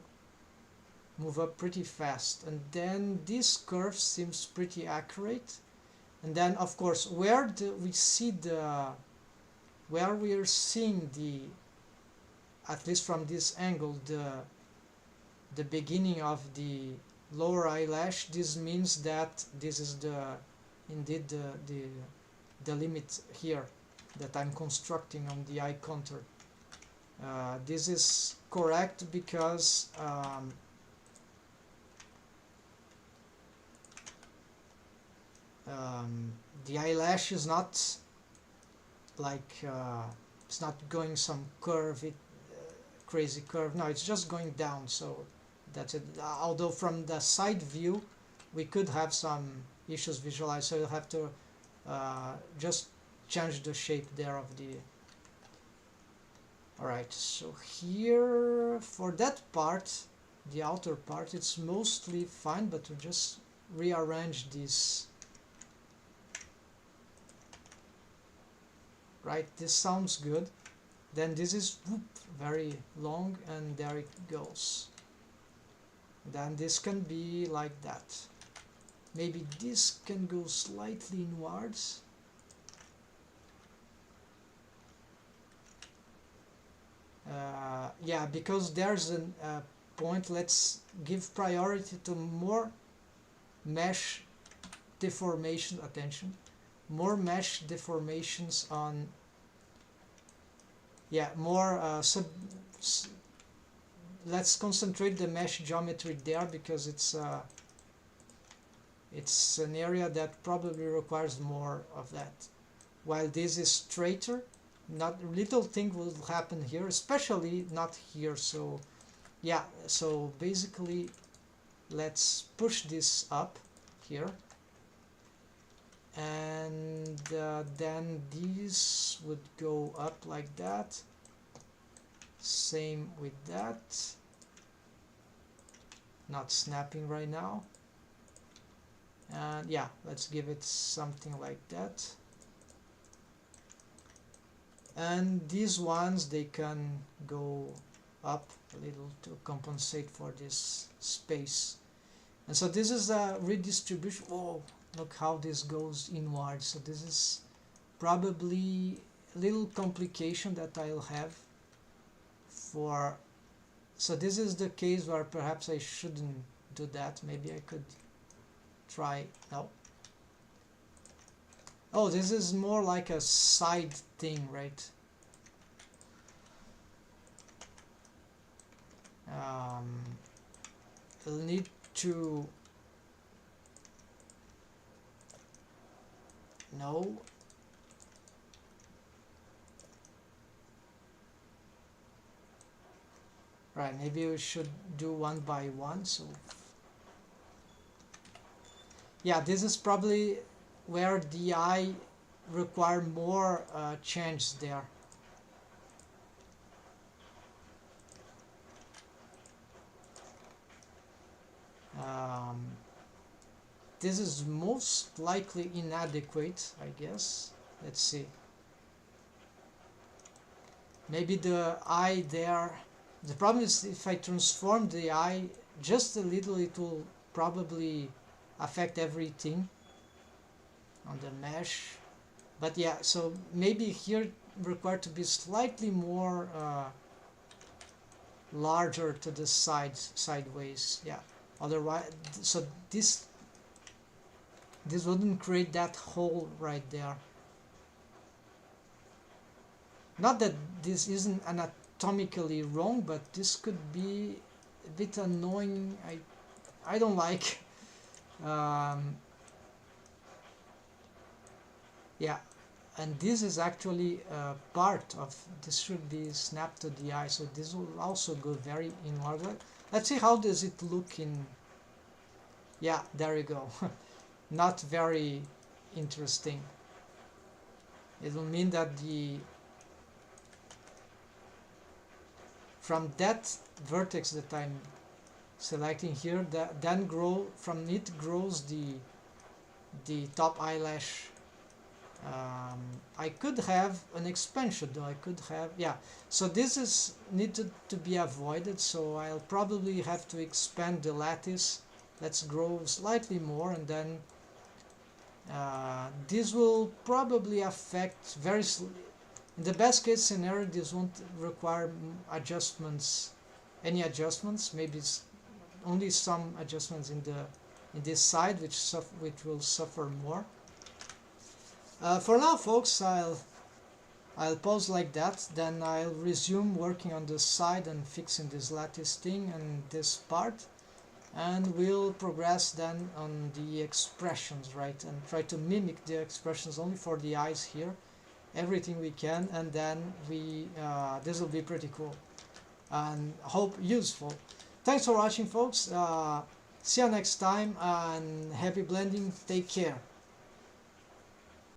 move up pretty fast, and then this curve seems pretty accurate. And then of course where we are seeing the, at least from this angle, the beginning of the lower eyelash, this means that this is indeed the limit here that I'm constructing on the eye contour. This is correct because the eyelash is not like it's not going some crazy curve. No, it's just going down. So that's it. Although from the side view we could have some issues visualized, so you'll have to just change the shape there of the. Alright, so here for that part, the outer part, it's mostly fine, but to just rearrange this. Right, this sounds good. Then this is whoop, very long, and there it goes. Then this can be like that. Maybe this can go slightly inwards. Yeah, because there's a point, let's give priority to more mesh deformation, attention, more mesh deformations on, yeah, more let's concentrate the mesh geometry there, because it's an area that probably requires more of that. While this is straighter, not little thing will happen here, especially not here. So yeah, so basically let's push this up here, and then these would go up like that, same with that, not snapping right now, and yeah, let's give it something like that. And these ones, they can go up a little to compensate for this space. And so this is a redistribution. Oh, look how this goes inward. So this is probably a little complication that I'll have for. So this is the case where perhaps I shouldn't do that. Maybe I could try. No. Oh, this is more like a side thing, right? I'll need to. No. Right, maybe we should do one by one. So yeah, this is probably where the eye require more change there. This is most likely inadequate, I guess. Let's see. Maybe the eye there. The problem is if I transform the eye just a little, it will probably affect everything on the mesh. But yeah, so maybe here required to be slightly more larger to the sideways. Yeah. Otherwise, so this wouldn't create that hole right there. Not that this isn't anatomically wrong, but this could be a bit annoying. I don't like. Yeah, and this is actually part of this should be snapped to the eye, so this will also go very in order. Let's see how does it look in. Yeah, there you go. Not very interesting. It will mean that the from that vertex that I'm selecting here, that then from it grows the top eyelash. I could have an expansion though. I could have, yeah, so this is needed to be avoided, so I'll probably have to expand the lattice. Let's grow slightly more, and then this will probably affect in the best case scenario this won't require adjustments, any adjustments, maybe it's only some adjustments in this side which will suffer more. For now, folks, I'll pause like that, then I'll resume working on this side and fixing this lattice thing and this part, and we'll progress then on the expressions, right, and try to mimic the expressions only for the eyes here, everything we can, and then this will be pretty cool and hope useful. Thanks for watching, folks. See you next time, and happy blending. Take care.